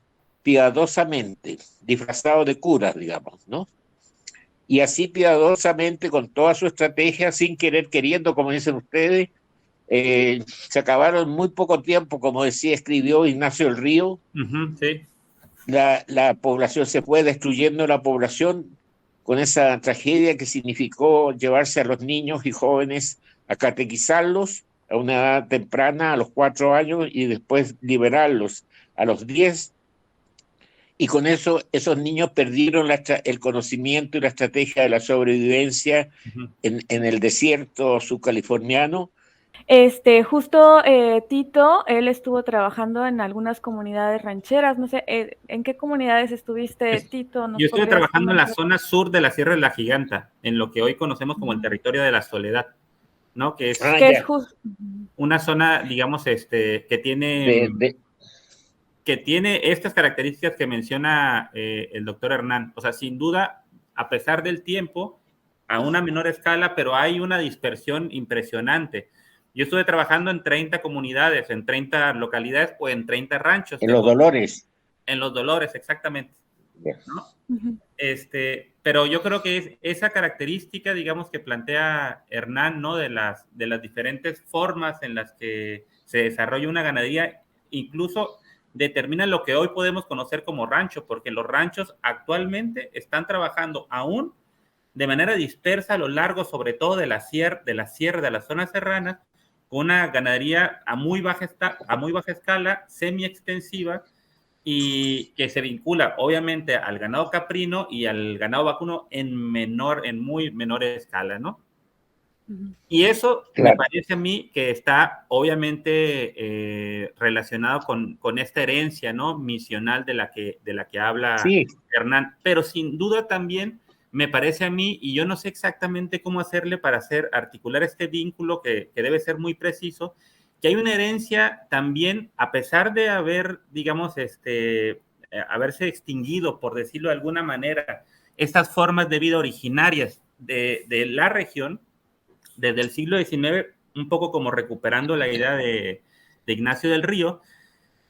piadosamente, disfrazado de curas, digamos, ¿no? Y así piadosamente, con toda su estrategia, sin querer queriendo, como dicen ustedes, se acabaron en muy poco tiempo, como escribió Ignacio del Río.
Sí.
La población se fue destruyendo, la población, con esa tragedia que significó llevarse a los niños y jóvenes a catequizarlos a una edad temprana, a los 4 años, y después liberarlos a los 10. Y con eso esos niños perdieron el conocimiento y la estrategia de la sobrevivencia en el desierto subcaliforniano.
Justo Tito, él estuvo trabajando en algunas comunidades rancheras, no sé, ¿en qué comunidades estuviste, Tito?
Yo estuve trabajando en la zona sur de la Sierra de la Giganta, en lo que hoy conocemos como el territorio de la Soledad, ¿no? Que es una zona, digamos, que tiene estas características que menciona el doctor Hernán. O sea, sin duda, a pesar del tiempo, a una menor escala, pero hay una dispersión impresionante. Yo estuve trabajando en 30 comunidades, en 30 localidades o en 30 ranchos.
En Los Dolores.
En Los Dolores, exactamente. ¿No? Pero yo creo que es esa característica, digamos, que plantea Hernán, ¿no? De las diferentes formas en las que se desarrolla una ganadería, incluso determina lo que hoy podemos conocer como rancho, porque los ranchos actualmente están trabajando aún de manera dispersa a lo largo, sobre todo de la sierra, de las zonas serranas, con una ganadería a muy baja escala, semi-extensiva, y que se vincula obviamente al ganado caprino y al ganado vacuno en muy menor escala, ¿no? Y eso me parece a mí que está obviamente relacionado con esta herencia, ¿no? Misional de la que habla Hernán, pero sin duda también me parece a mí, y yo no sé exactamente cómo hacerle para articular este vínculo que debe ser muy preciso, que hay una herencia también, a pesar de haber, digamos, haberse extinguido, por decirlo de alguna manera, estas formas de vida originarias de la región, desde el siglo XIX, un poco como recuperando la idea de Ignacio del Río,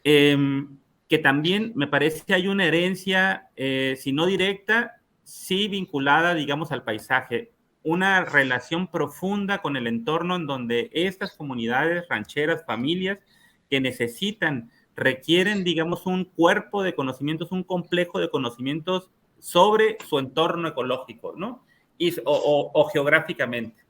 que también me parece que hay una herencia, si no directa, sí vinculada, digamos, al paisaje, una relación profunda con el entorno en donde estas comunidades rancheras, familias que requieren, digamos, un cuerpo de conocimientos, un complejo de conocimientos sobre su entorno ecológico, ¿no? O geográficamente.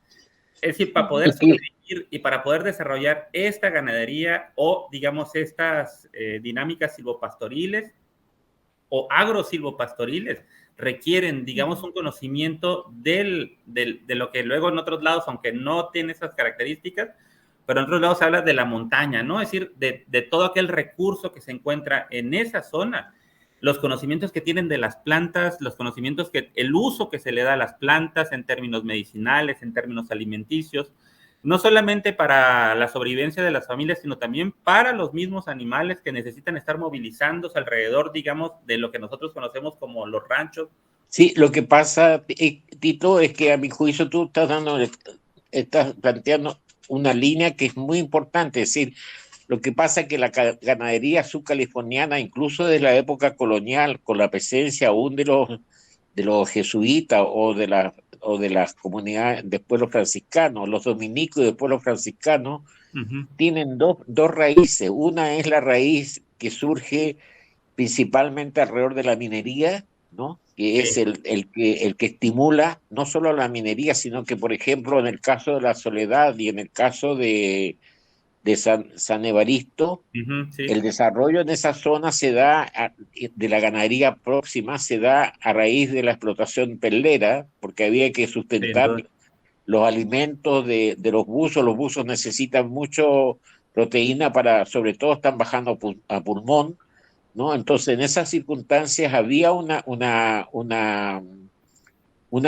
Es decir, para poder sobrevivir y para poder desarrollar esta ganadería o, digamos, estas dinámicas silvopastoriles o agrosilvopastoriles, requieren, digamos, un conocimiento de lo que luego en otros lados, aunque no tiene esas características, pero en otros lados se habla de la montaña, ¿no? Es decir, de todo aquel recurso que se encuentra en esa zona, los conocimientos que tienen de las plantas, el uso que se le da a las plantas en términos medicinales, en términos alimenticios, no solamente para la sobrevivencia de las familias, sino también para los mismos animales que necesitan estar movilizándose alrededor, digamos, de lo que nosotros conocemos como los ranchos.
Sí, lo que pasa, Tito, es que a mi juicio tú estás planteando una línea que es muy importante, es decir, Lo que pasa es que la ganadería subcaliforniana, incluso desde la época colonial, con la presencia aún de los jesuitas o de las comunidades, después los franciscanos, los dominicos y después los franciscanos, tienen dos raíces. Una es la raíz que surge principalmente alrededor de la minería, ¿no? Que es el que estimula no solo la minería, sino que, por ejemplo, en el caso de la Soledad y en el caso de San Evaristo, el desarrollo en esa zona de la ganadería próxima se da a raíz de la explotación pelera, porque había que sustentar los alimentos de los buzos. Los buzos necesitan mucho proteína sobre todo están bajando a pulmón, ¿no? Entonces, en esas circunstancias había una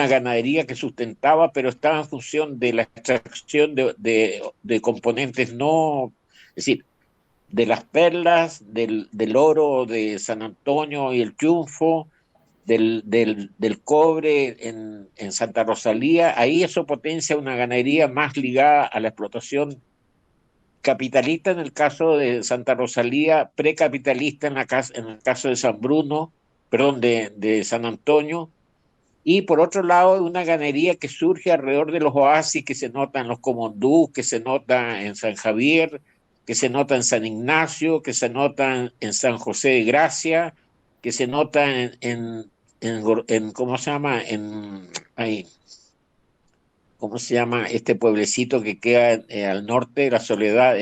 ganadería que sustentaba, pero estaba en función de la extracción de componentes no, es decir, de las perlas, del oro de San Antonio y el triunfo, del cobre en Santa Rosalía. Ahí eso potencia una ganadería más ligada a la explotación capitalista en el caso de Santa Rosalía, precapitalista en el caso de San Bruno, perdón, de San Antonio. Y por otro lado, una ganadería que surge alrededor de los oasis que se nota en los Comondú, que se nota en San Javier, que se nota en San Ignacio, que se nota en San José de Gracia, que se nota en ¿cómo se llama? ¿Cómo se llama este pueblecito que queda al norte de la Soledad?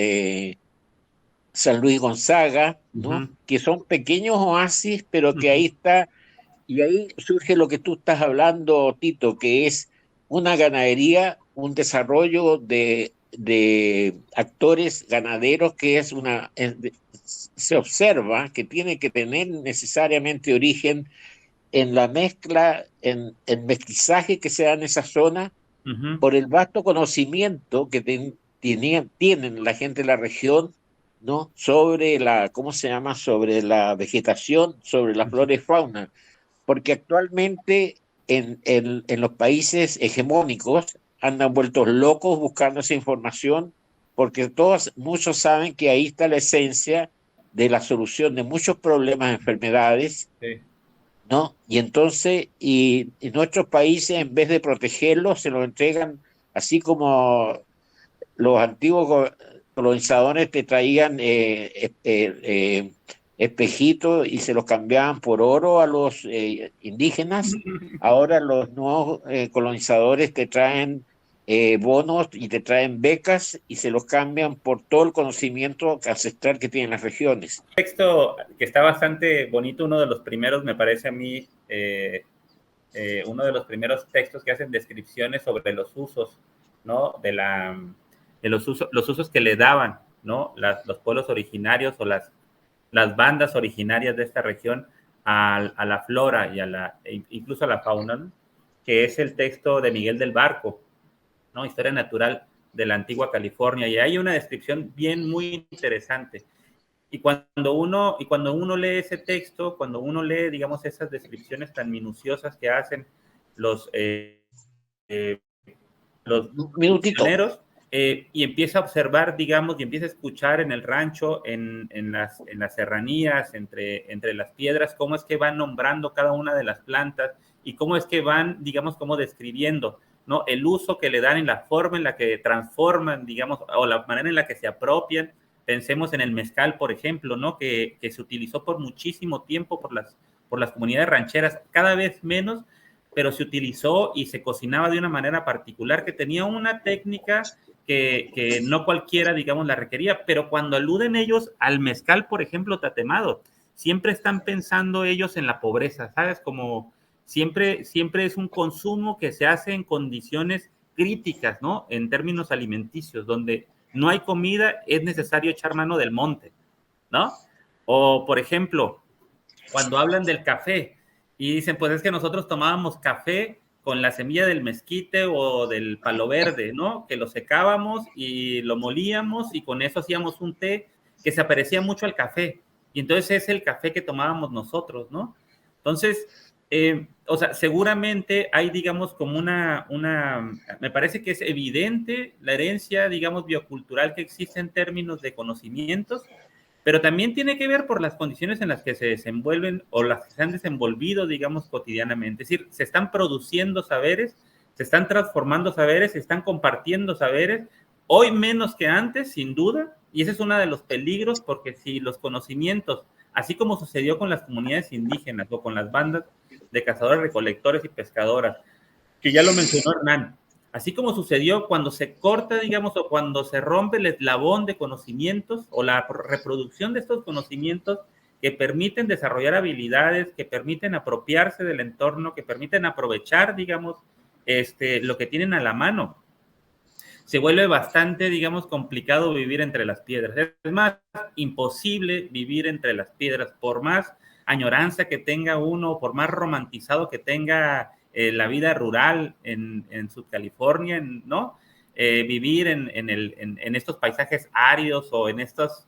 San Luis Gonzaga, ¿no? Que son pequeños oasis, pero que ahí está. Y ahí surge lo que tú estás hablando, Tito, que es una ganadería, un desarrollo de actores ganaderos que se observa que tiene que tener necesariamente origen en la mezcla, en mestizaje que se da en esa zona, por el vasto conocimiento que tienen la gente de la región, ¿no? Sobre ¿cómo se llama? Sobre la vegetación, sobre la flora y fauna. Porque actualmente en los países hegemónicos andan vueltos locos buscando esa información, porque muchos saben que ahí está la esencia de la solución de muchos problemas de enfermedades, ¿no? Y entonces, y nuestros países, en vez de protegerlos, se los entregan, así como los antiguos colonizadores te traían espejitos y se los cambiaban por oro a los indígenas. Ahora los nuevos colonizadores te traen bonos y te traen becas y se los cambian por todo el conocimiento ancestral que tienen las regiones.
Texto que está bastante bonito, uno de los primeros, me parece a mí, uno de los primeros textos que hacen descripciones sobre los usos, ¿no? De los usos que le daban, ¿no? Los pueblos originarios o las bandas originarias de esta región a la flora y incluso a la fauna, ¿no? Que es el texto de Miguel del Barco, ¿no? Historia natural de la antigua California, y hay una descripción muy interesante. Y cuando uno lee ese texto, cuando uno lee, digamos, esas descripciones tan minuciosas que hacen los misioneros, y empieza a observar, digamos, y empieza a escuchar en el rancho, en las serranías, entre las piedras, cómo es que van nombrando cada una de las plantas y cómo es que van, digamos, como describiendo, ¿no? El uso que le dan en la forma en la que transforman, digamos, o la manera en la que se apropian. Pensemos en el mezcal, por ejemplo, ¿no? Que se utilizó por muchísimo tiempo por las comunidades rancheras, cada vez menos, pero se utilizó y se cocinaba de una manera particular que tenía una técnica que no cualquiera, digamos, la requería. Pero cuando aluden ellos al mezcal, por ejemplo, tatemado, siempre están pensando ellos en la pobreza, ¿sabes? Como siempre es un consumo que se hace en condiciones críticas, ¿no? En términos alimenticios, donde no hay comida, es necesario echar mano del monte, ¿no? O, por ejemplo, cuando hablan del café y dicen, pues es que nosotros tomábamos café con la semilla del mezquite o del palo verde, ¿no? Que lo secábamos y lo molíamos y con eso hacíamos un té que se parecía mucho al café. Y entonces es el café que tomábamos nosotros, ¿no? Entonces, O sea, seguramente hay, digamos, como me parece que es evidente la herencia, digamos, biocultural que existe en términos de conocimientos, pero también tiene que ver por las condiciones en las que se desenvuelven o las que se han desenvolvido, digamos, cotidianamente. Es decir, se están produciendo saberes, se están transformando saberes, se están compartiendo saberes, hoy menos que antes, sin duda, y ese es uno de los peligros, porque si los conocimientos, así como sucedió con las comunidades indígenas o con las bandas de cazadores, recolectores y pescadoras, que ya lo mencionó Hernán, así como sucedió cuando se corta, digamos, o cuando se rompe el eslabón de conocimientos o la reproducción de estos conocimientos que permiten desarrollar habilidades, que permiten apropiarse del entorno, que permiten aprovechar, digamos, lo que tienen a la mano. Se vuelve bastante, digamos, complicado vivir entre las piedras. Es más, imposible vivir entre las piedras, por más añoranza que tenga uno, por más romantizado que tenga la vida rural en Subcalifornia, ¿no? Vivir en estos paisajes áridos o en estos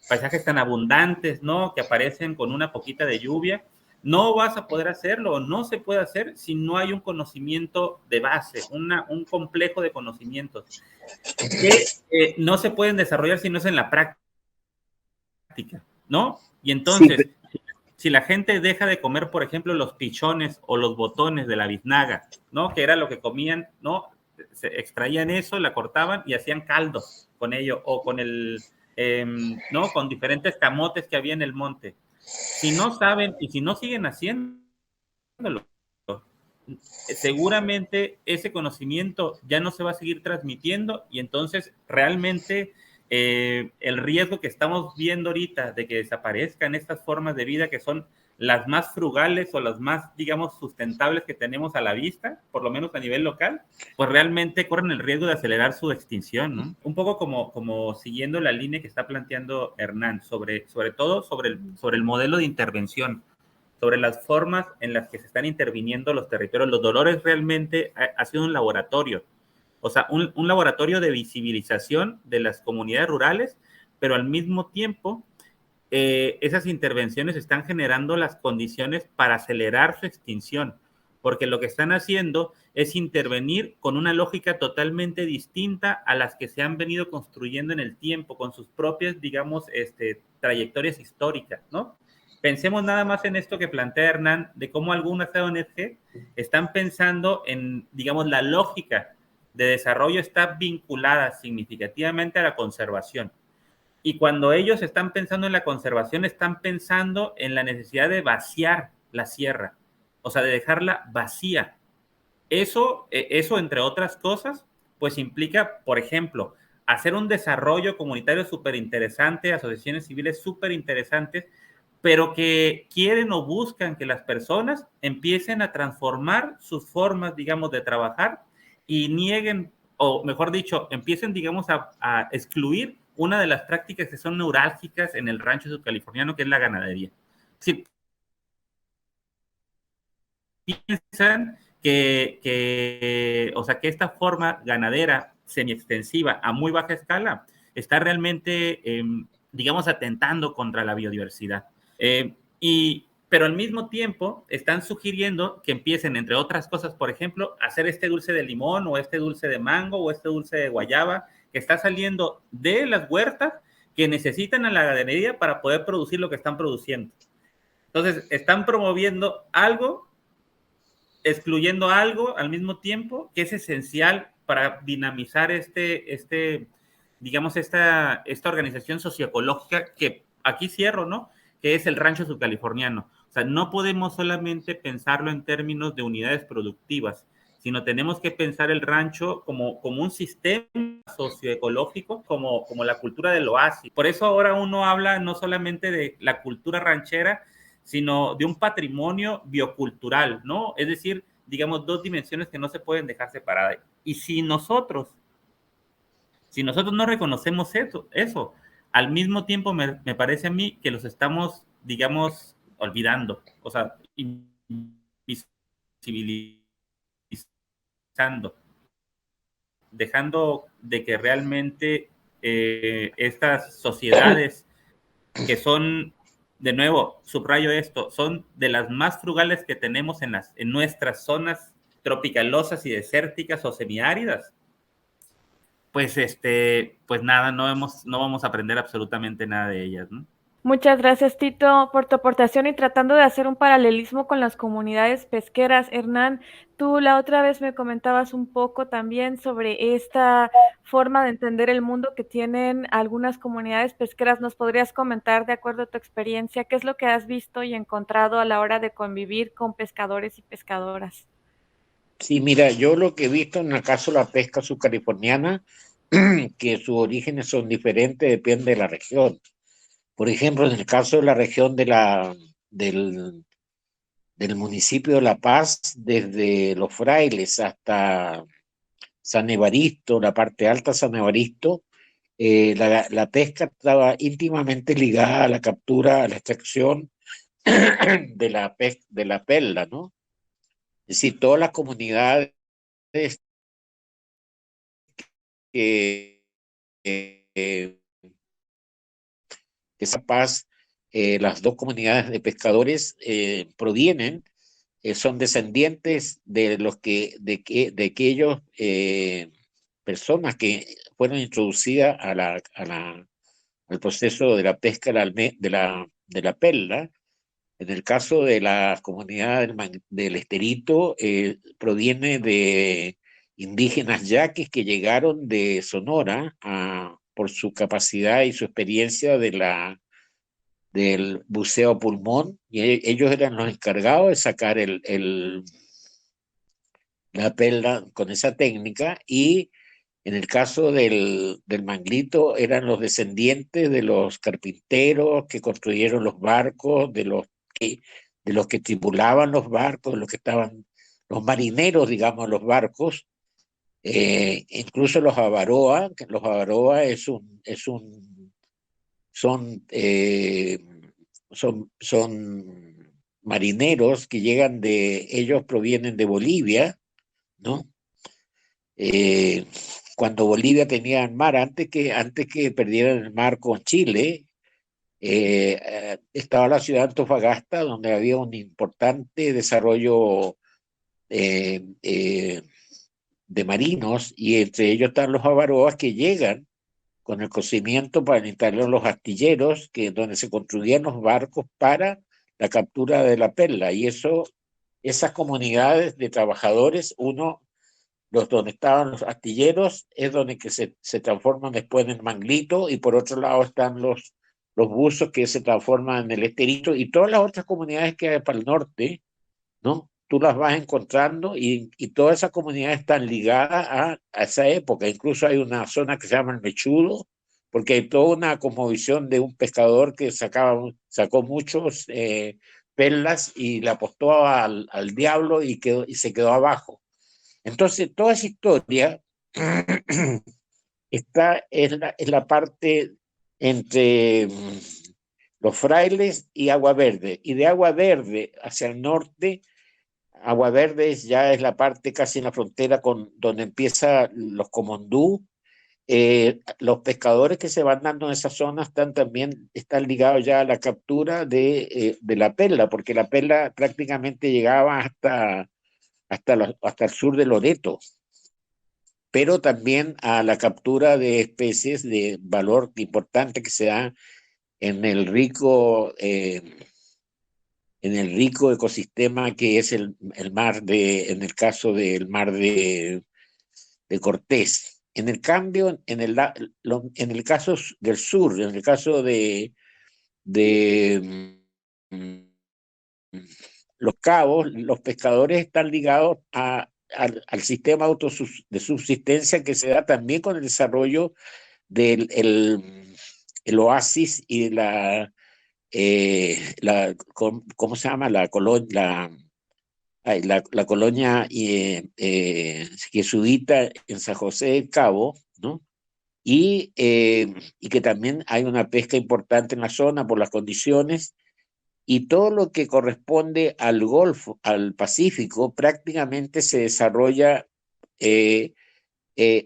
paisajes tan abundantes, ¿no? Que aparecen con una poquita de lluvia. No vas a poder hacerlo, no se puede hacer si no hay un conocimiento de base, un complejo de conocimientos que no se pueden desarrollar si no es en la práctica, ¿no? Y entonces, sí, si la gente deja de comer, por ejemplo, los pichones o los botones de la biznaga, ¿no? Que era lo que comían, ¿no? Se extraían eso, la cortaban y hacían caldo con ello, o con ¿no? Con diferentes camotes que había en el monte. Si no saben y si no siguen haciéndolo, seguramente ese conocimiento ya no se va a seguir transmitiendo y entonces realmente el riesgo que estamos viendo ahorita de que desaparezcan estas formas de vida que son las más frugales o las más, digamos, sustentables que tenemos a la vista, por lo menos a nivel local, pues realmente corren el riesgo de acelerar su extinción, ¿no? Un poco como siguiendo la línea que está planteando Hernán, sobre todo sobre el modelo de intervención, sobre las formas en las que se están interviniendo los territorios. Los Dolores realmente ha sido un laboratorio, o sea, un laboratorio de visibilización de las comunidades rurales, pero al mismo tiempo esas intervenciones están generando las condiciones para acelerar su extinción, porque lo que están haciendo es intervenir con una lógica totalmente distinta a las que se han venido construyendo en el tiempo, con sus propias, digamos, trayectorias históricas, ¿no? Pensemos nada más en esto que plantea Hernán, de cómo algunas ONG están pensando en, digamos, la lógica de desarrollo está vinculada significativamente a la conservación. Y cuando ellos están pensando en la conservación, están pensando en la necesidad de vaciar la sierra, o sea, de dejarla vacía. Eso, entre otras cosas, pues implica, por ejemplo, hacer un desarrollo comunitario súper interesante, asociaciones civiles súper interesantes, pero que quieren o buscan que las personas empiecen a transformar sus formas, digamos, de trabajar y nieguen, o mejor dicho, empiecen, digamos, a excluir una de las prácticas que son neurálgicas en el rancho subcaliforniano, que es la ganadería. Si piensan o sea, que esta forma ganadera semiextensiva a muy baja escala está realmente, digamos, atentando contra la biodiversidad. Pero al mismo tiempo están sugiriendo que empiecen, entre otras cosas, por ejemplo, a hacer este dulce de limón o este dulce de mango o este dulce de guayaba que está saliendo de las huertas que necesitan a la ganadería para poder producir lo que están produciendo. Entonces, están promoviendo algo, excluyendo algo al mismo tiempo que es esencial para dinamizar digamos, esta organización socioecológica que aquí cierro, ¿no? Que es el rancho subcaliforniano. O sea, no podemos solamente pensarlo en términos de unidades productivas, sino tenemos que pensar el rancho como un sistema socioecológico, como la cultura del oasis. Por eso ahora uno habla no solamente de la cultura ranchera, sino de un patrimonio biocultural, ¿no? Es decir, digamos, dos dimensiones que no se pueden dejar separadas. Y si nosotros no reconocemos eso, al mismo tiempo me parece a mí que los estamos, digamos, olvidando, o sea, invisibilizando, dejando de que realmente estas sociedades que son de nuevo, subrayo esto, son de las más frugales que tenemos en nuestras zonas tropicalosas y desérticas o semiáridas. Pues, pues nada, no vamos a aprender absolutamente nada de ellas, ¿no?
Muchas gracias, Tito, por tu aportación y tratando de hacer un paralelismo con las comunidades pesqueras. Hernán, tú la otra vez me comentabas un poco también sobre esta forma de entender el mundo que tienen algunas comunidades pesqueras. ¿Nos podrías comentar, de acuerdo a tu experiencia, qué es lo que has visto y encontrado a la hora de convivir con pescadores y pescadoras?
Sí, mira, yo lo que he visto en el caso de la pesca subcaliforniana, que sus orígenes son diferentes, depende de la región. Por ejemplo, en el caso de la región del municipio de La Paz, desde Los Frailes hasta San Evaristo, la parte alta de San Evaristo, la pesca estaba íntimamente ligada a la captura, a la extracción de la perla, ¿no? Es decir, todas las comunidades que, que esa paz, las dos comunidades de pescadores provienen, son descendientes de los de aquellos personas que fueron introducidas al proceso de la pesca de la perla. En el caso de la comunidad del Esterito, proviene de indígenas yaquis que llegaron de Sonora por su capacidad y su experiencia del buceo a pulmón, y ellos eran los encargados de sacar la perla con esa técnica, y en el caso del manglito eran los descendientes de los carpinteros que construyeron los barcos, de los que tripulaban los barcos, de los que estaban, los marineros, digamos, los barcos, incluso los Avaroa son, son marineros que ellos provienen de Bolivia, ¿no? Cuando Bolivia tenía el mar, antes que perdieran el mar con Chile, estaba la ciudad de Antofagasta, donde había un importante desarrollo de marinos, y entre ellos están los avaroas que llegan con el conocimiento para instalar los astilleros, donde se construían los barcos para la captura de la perla. Y esas comunidades de trabajadores, donde estaban los astilleros, es donde que se transforman después en manglito, y por otro lado están los buzos que se transforman en el esterito, y todas las otras comunidades que hay para el norte, ¿no? Tú las vas encontrando, y todas esas comunidades están ligadas a esa época. Incluso hay una zona que se llama el Mechudo, porque hay toda una cosmovisión de un pescador que sacó muchos perlas y le apostó al diablo y se quedó abajo. Entonces, toda esa historia está en la parte entre los Frailes y Agua Verde. Y de Agua Verde hacia el norte, Agua Verde ya es la parte casi en la frontera con donde empieza los Comondú. Los pescadores que se van dando en esa zona también están ligados ya a la captura de la perla, porque la perla prácticamente llegaba hasta el sur de Loreto, pero también a la captura de especies de valor importante que se da en el rico ecosistema que es el mar en el caso del mar de Cortés. En el cambio, en el caso del sur, en el caso de Los Cabos, los pescadores están ligados al sistema de subsistencia que se da también con el desarrollo del el oasis y ¿cómo se llama? La colonia jesuita en San José del Cabo, ¿no? Y que también hay una pesca importante en la zona por las condiciones, y todo lo que corresponde al Golfo, al Pacífico, prácticamente se desarrolla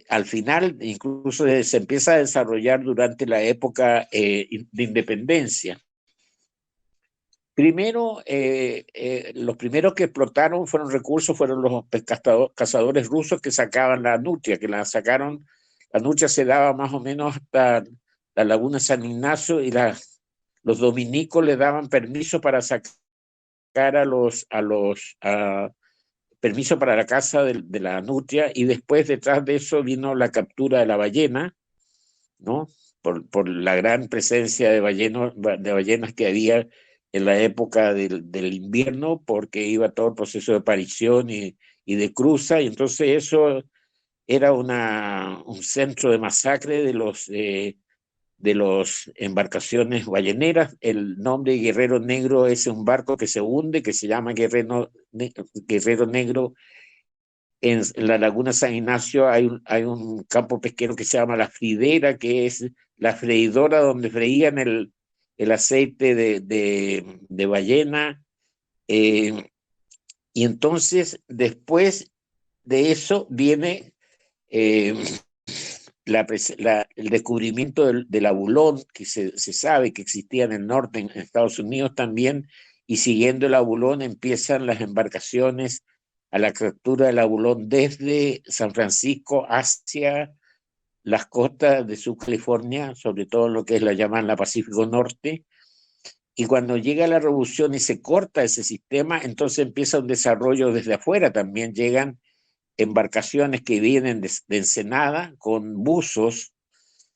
al final, incluso se empieza a desarrollar durante la época de independencia. Primero, los primeros que explotaron fueron los cazadores rusos que sacaban la nutria, que la sacaron. La nutria se daba más o menos hasta la laguna San Ignacio, y los dominicos le daban permiso para sacar permiso para la caza de la nutria, y después detrás de eso vino la captura de la ballena, ¿no? Por la gran presencia de ballenas que había en la época del invierno, porque iba todo el proceso de aparición y de cruza, y entonces eso era un centro de masacre de los embarcaciones balleneras. El nombre Guerrero Negro es un barco que se hunde, que se llama Guerrero Negro. En la laguna San Ignacio hay un campo pesquero que se llama La Fridera, que es la freidora donde freían el aceite de ballena. Y entonces, después de eso, viene el descubrimiento del abulón, que se sabe que existía en el norte, en Estados Unidos también, y siguiendo el abulón empiezan las embarcaciones a la captura del abulón desde San Francisco hacia las costas de Subcalifornia, sobre todo lo que es la llaman la Pacífico Norte. Y cuando llega la revolución y se corta ese sistema, entonces empieza un desarrollo desde afuera. También llegan embarcaciones que vienen de Ensenada con buzos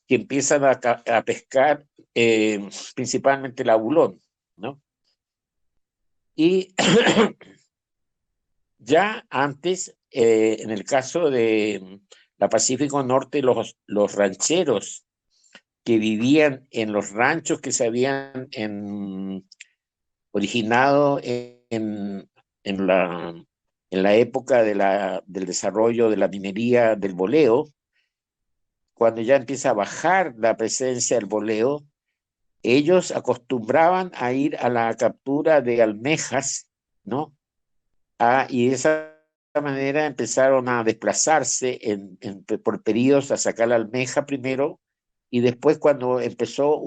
que empiezan a pescar principalmente el abulón, ¿no? Y ya antes, en el caso de la Pacífico Norte, los rancheros que vivían en los ranchos que se habían originado en la época del desarrollo de la minería del boleo, cuando ya empieza a bajar la presencia del boleo, ellos acostumbraban a ir a la captura de almejas, ¿no? Y de esa manera empezaron a desplazarse por periodos a sacar la almeja primero, y después cuando empezó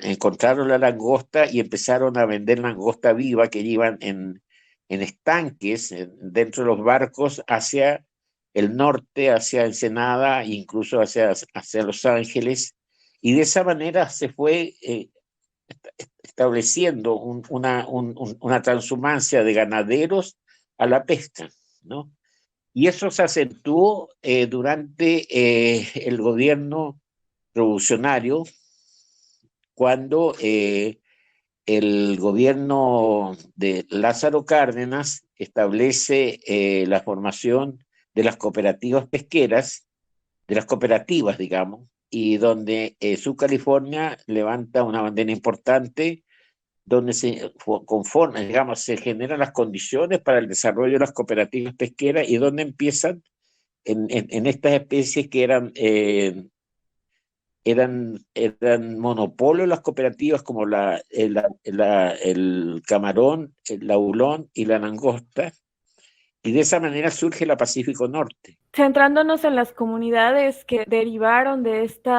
encontraron la langosta y empezaron a vender langosta viva que iban en estanques dentro de los barcos hacia el norte, hacia Ensenada, e incluso hacia Los Ángeles, y de esa manera se fue estableciendo una transhumancia de ganaderos a la pesca, ¿no? Y eso se acentuó durante el gobierno revolucionario, cuando el gobierno de Lázaro Cárdenas establece la formación de las cooperativas pesqueras, de las cooperativas, digamos, y donde Subcalifornia levanta una bandera importante, donde se conforma, digamos, se generan las condiciones para el desarrollo de las cooperativas pesqueras, y donde empiezan en estas especies que eran monopolios las cooperativas, como el camarón, el abulón y la langosta, y de esa manera surge la Pacífico Norte.
Centrándonos en las comunidades que derivaron de este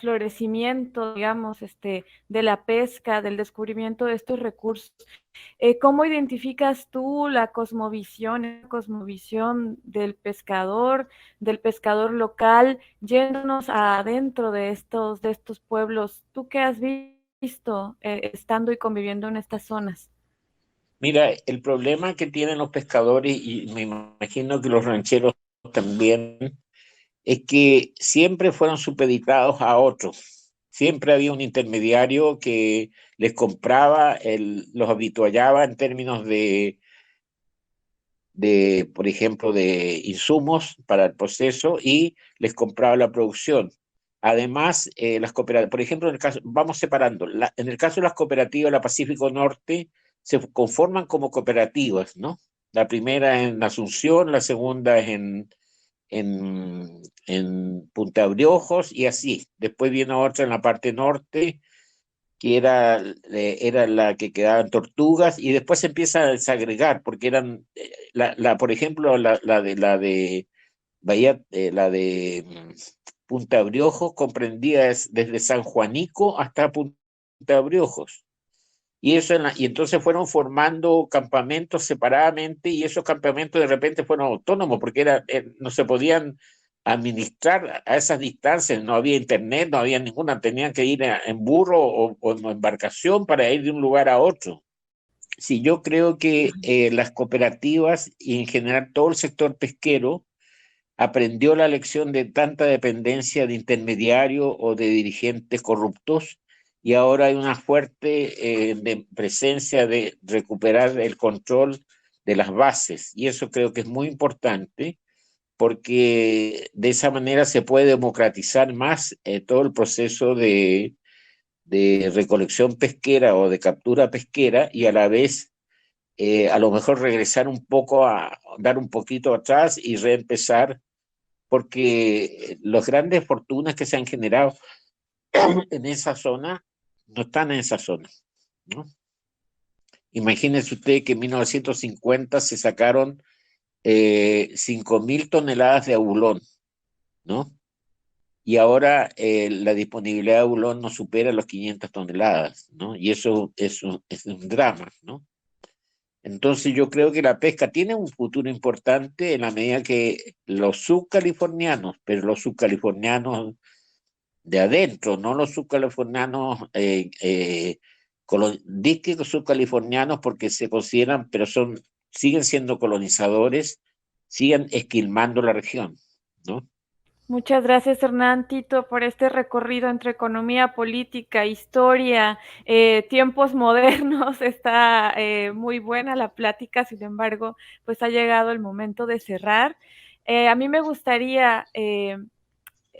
florecimiento, digamos, de la pesca, del descubrimiento de estos recursos, ¿cómo identificas tú la cosmovisión del pescador local, yéndonos adentro de estos pueblos? ¿Tú qué has visto estando y conviviendo en estas zonas?
Mira, el problema que tienen los pescadores, y me imagino que los rancheros también, es que siempre fueron supeditados a otros. Siempre había un intermediario que les compraba, los habituallaba en términos por ejemplo, de insumos para el proceso, y les compraba la producción. Además, las cooperativas, por ejemplo, vamos separando, en el caso de las cooperativas de la Pacífico Norte, se conforman como cooperativas, ¿no? La primera en Asunción, la segunda es en Punta Briojos, y así. Después viene otra en la parte norte, que era la que quedaban Tortugas, y después se empieza a desagregar, porque eran, por ejemplo, la de Bahía, la de Punta Briojos comprendía desde San Juanico hasta Punta de Abriojos. Y entonces fueron formando campamentos separadamente, y esos campamentos de repente fueron autónomos porque no se podían administrar a esas distancias, no había internet, no había ninguna, tenían que ir en burro o en embarcación para ir de un lugar a otro. Sí, yo creo que las cooperativas y en general todo el sector pesquero aprendió la lección de tanta dependencia de intermediarios o de dirigentes corruptos, y ahora hay una fuerte presencia de recuperar el control de las bases, y eso creo que es muy importante porque de esa manera se puede democratizar más todo el proceso de recolección pesquera o de captura pesquera, y a la vez a lo mejor regresar un poco dar un poquito atrás y reempezar, porque las grandes fortunas que se han generado en esa zona no están en esa zona, ¿no? Imagínense usted que en 1950 se sacaron 5.000 toneladas de abulón, ¿no? Y ahora la disponibilidad de abulón no supera los 500 toneladas, ¿no? Y eso es un drama, ¿no? Entonces yo creo que la pesca tiene un futuro importante en la medida que los subcalifornianos, pero los subcalifornianos de adentro, no los subcalifornianos, disque subcalifornianos porque se consideran, pero siguen siendo colonizadores, siguen esquilmando la región, ¿no?
Muchas gracias, Hernán Tito, por este recorrido entre economía, política, historia, tiempos modernos. Está muy buena la plática, sin embargo, pues ha llegado el momento de cerrar. A mí me gustaría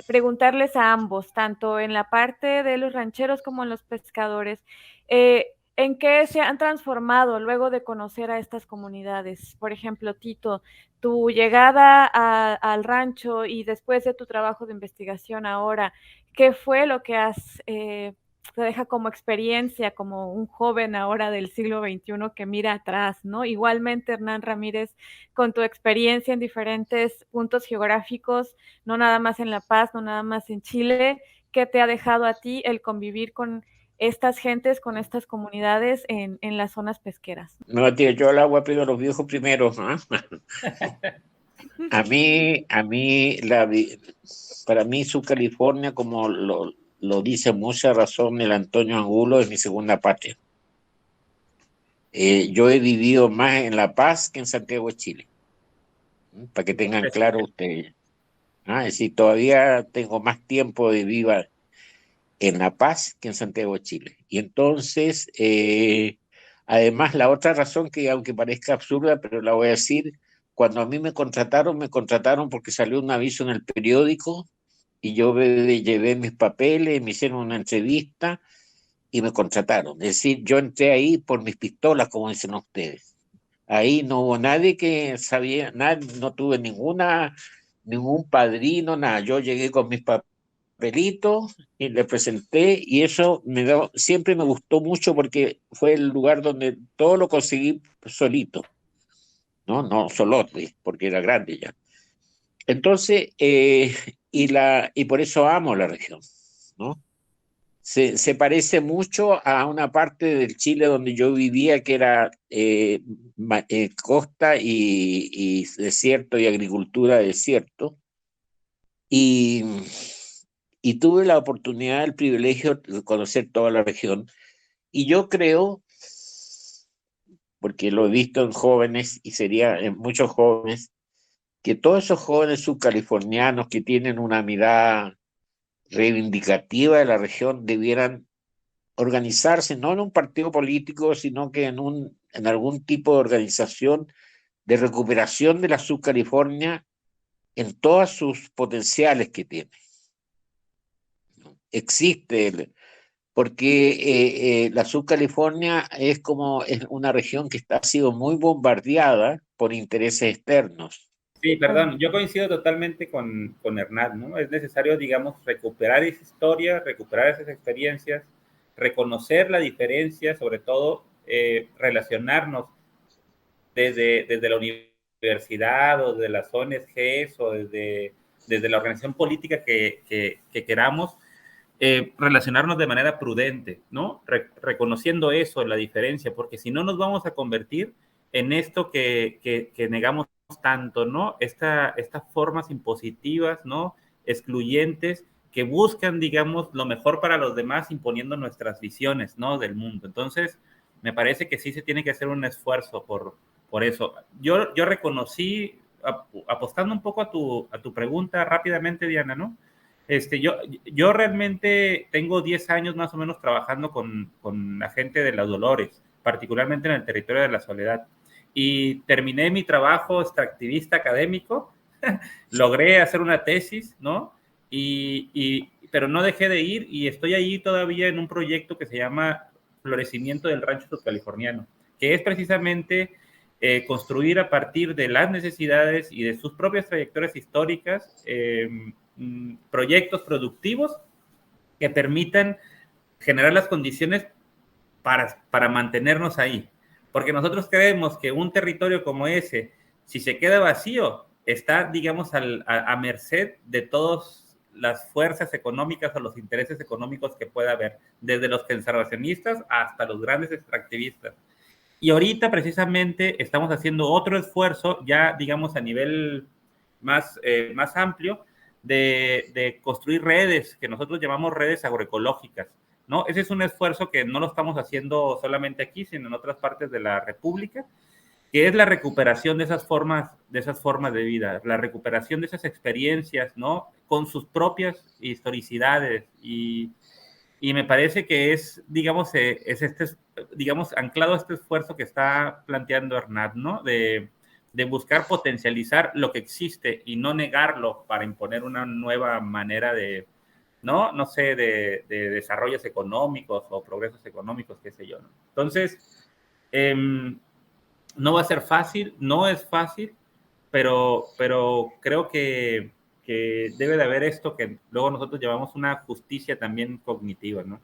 preguntarles a ambos, tanto en la parte de los rancheros como en los pescadores, ¿en qué se han transformado luego de conocer a estas comunidades? Por ejemplo, Tito, tu llegada al rancho y después de tu trabajo de investigación ahora, ¿qué fue lo que te deja como experiencia, como un joven ahora del siglo XXI que mira atrás, ¿no? Igualmente, Hernán Ramírez, con tu experiencia en diferentes puntos geográficos, no nada más en La Paz, no nada más en Chile, ¿qué te ha dejado a ti el convivir con estas gentes, con estas comunidades en las zonas pesqueras?
No, tío, yo al agua pido a los viejos primero, ¿no? Para mí, su California, como lo dice mucha razón el Antonio Angulo, es mi segunda patria. Yo he vivido más en La Paz que en Santiago de Chile, para que tengan claro ustedes. Es decir, todavía tengo más tiempo de vida en La Paz que en Santiago de Chile. Y entonces, además, la otra razón que aunque parezca absurda, pero la voy a decir, cuando a mí me contrataron porque salió un aviso en el periódico y yo llevé mis papeles, me hicieron una entrevista y me contrataron. Es decir, yo entré ahí por mis pistolas, como dicen ustedes. Ahí no hubo nadie que sabía, no tuve ningún padrino, nada. Yo llegué con mis papelitos y le presenté, y eso siempre me gustó mucho porque fue el lugar donde todo lo conseguí solito, ¿no? No solo, porque era grande ya. Entonces, y por eso amo la región, ¿no? Se parece mucho a una parte del Chile donde yo vivía, que era costa y desierto y agricultura de desierto. Y, y tuve la oportunidad, el privilegio de conocer toda la región. Y yo creo, porque lo he visto en jóvenes y sería en muchos jóvenes, que todos esos jóvenes subcalifornianos que tienen una mirada reivindicativa de la región debieran organizarse, no en un partido político, sino que en algún tipo de organización de recuperación de la Subcalifornia en todas sus potenciales que tiene. Existe, porque la Subcalifornia es una región que ha sido muy bombardeada por intereses externos.
Sí, perdón, yo coincido totalmente con Hernán, ¿no? Es necesario, digamos, recuperar esa historia, recuperar esas experiencias, reconocer la diferencia, sobre todo relacionarnos desde la universidad o de las ONGs o desde la organización política que queramos, relacionarnos de manera prudente, ¿no? Reconociendo eso, la diferencia, porque si no nos vamos a convertir en esto que negamos tanto, ¿no? Estas formas impositivas, ¿no? Excluyentes, que buscan, digamos, lo mejor para los demás imponiendo nuestras visiones, ¿no? Del mundo. Entonces, me parece que sí se tiene que hacer un esfuerzo por eso. Yo reconocí, apostando un poco a tu pregunta rápidamente, Diana, ¿no? Yo realmente tengo 10 años más o menos trabajando con la gente de los Dolores, particularmente en el territorio de la Soledad. Y terminé mi trabajo extractivista académico, logré hacer una tesis, ¿no? Pero no dejé de ir y estoy ahí todavía en un proyecto que se llama Florecimiento del Rancho Subcaliforniano, que es precisamente construir a partir de las necesidades y de sus propias trayectorias históricas proyectos productivos que permitan generar las condiciones para mantenernos ahí. Porque nosotros creemos que un territorio como ese, si se queda vacío, está, digamos, a merced de todas las fuerzas económicas o los intereses económicos que pueda haber, desde los conservacionistas hasta los grandes extractivistas. Y ahorita precisamente estamos haciendo otro esfuerzo, ya digamos a nivel más amplio, de construir redes, que nosotros llamamos redes agroecológicas, ¿no? Ese es un esfuerzo que no lo estamos haciendo solamente aquí, sino en otras partes de la República, que es la recuperación de esas formas de vida, la recuperación de esas experiencias, ¿no? Con sus propias historicidades y me parece que es, digamos, digamos, anclado a este esfuerzo que está planteando Hernán, ¿no? De buscar potencializar lo que existe y no negarlo para imponer una nueva manera de, no sé, de desarrollos económicos o progresos económicos, qué sé yo, ¿no? Entonces, no va a ser fácil, no es fácil, pero creo que debe de haber esto que luego nosotros llamamos una justicia también cognitiva, ¿no?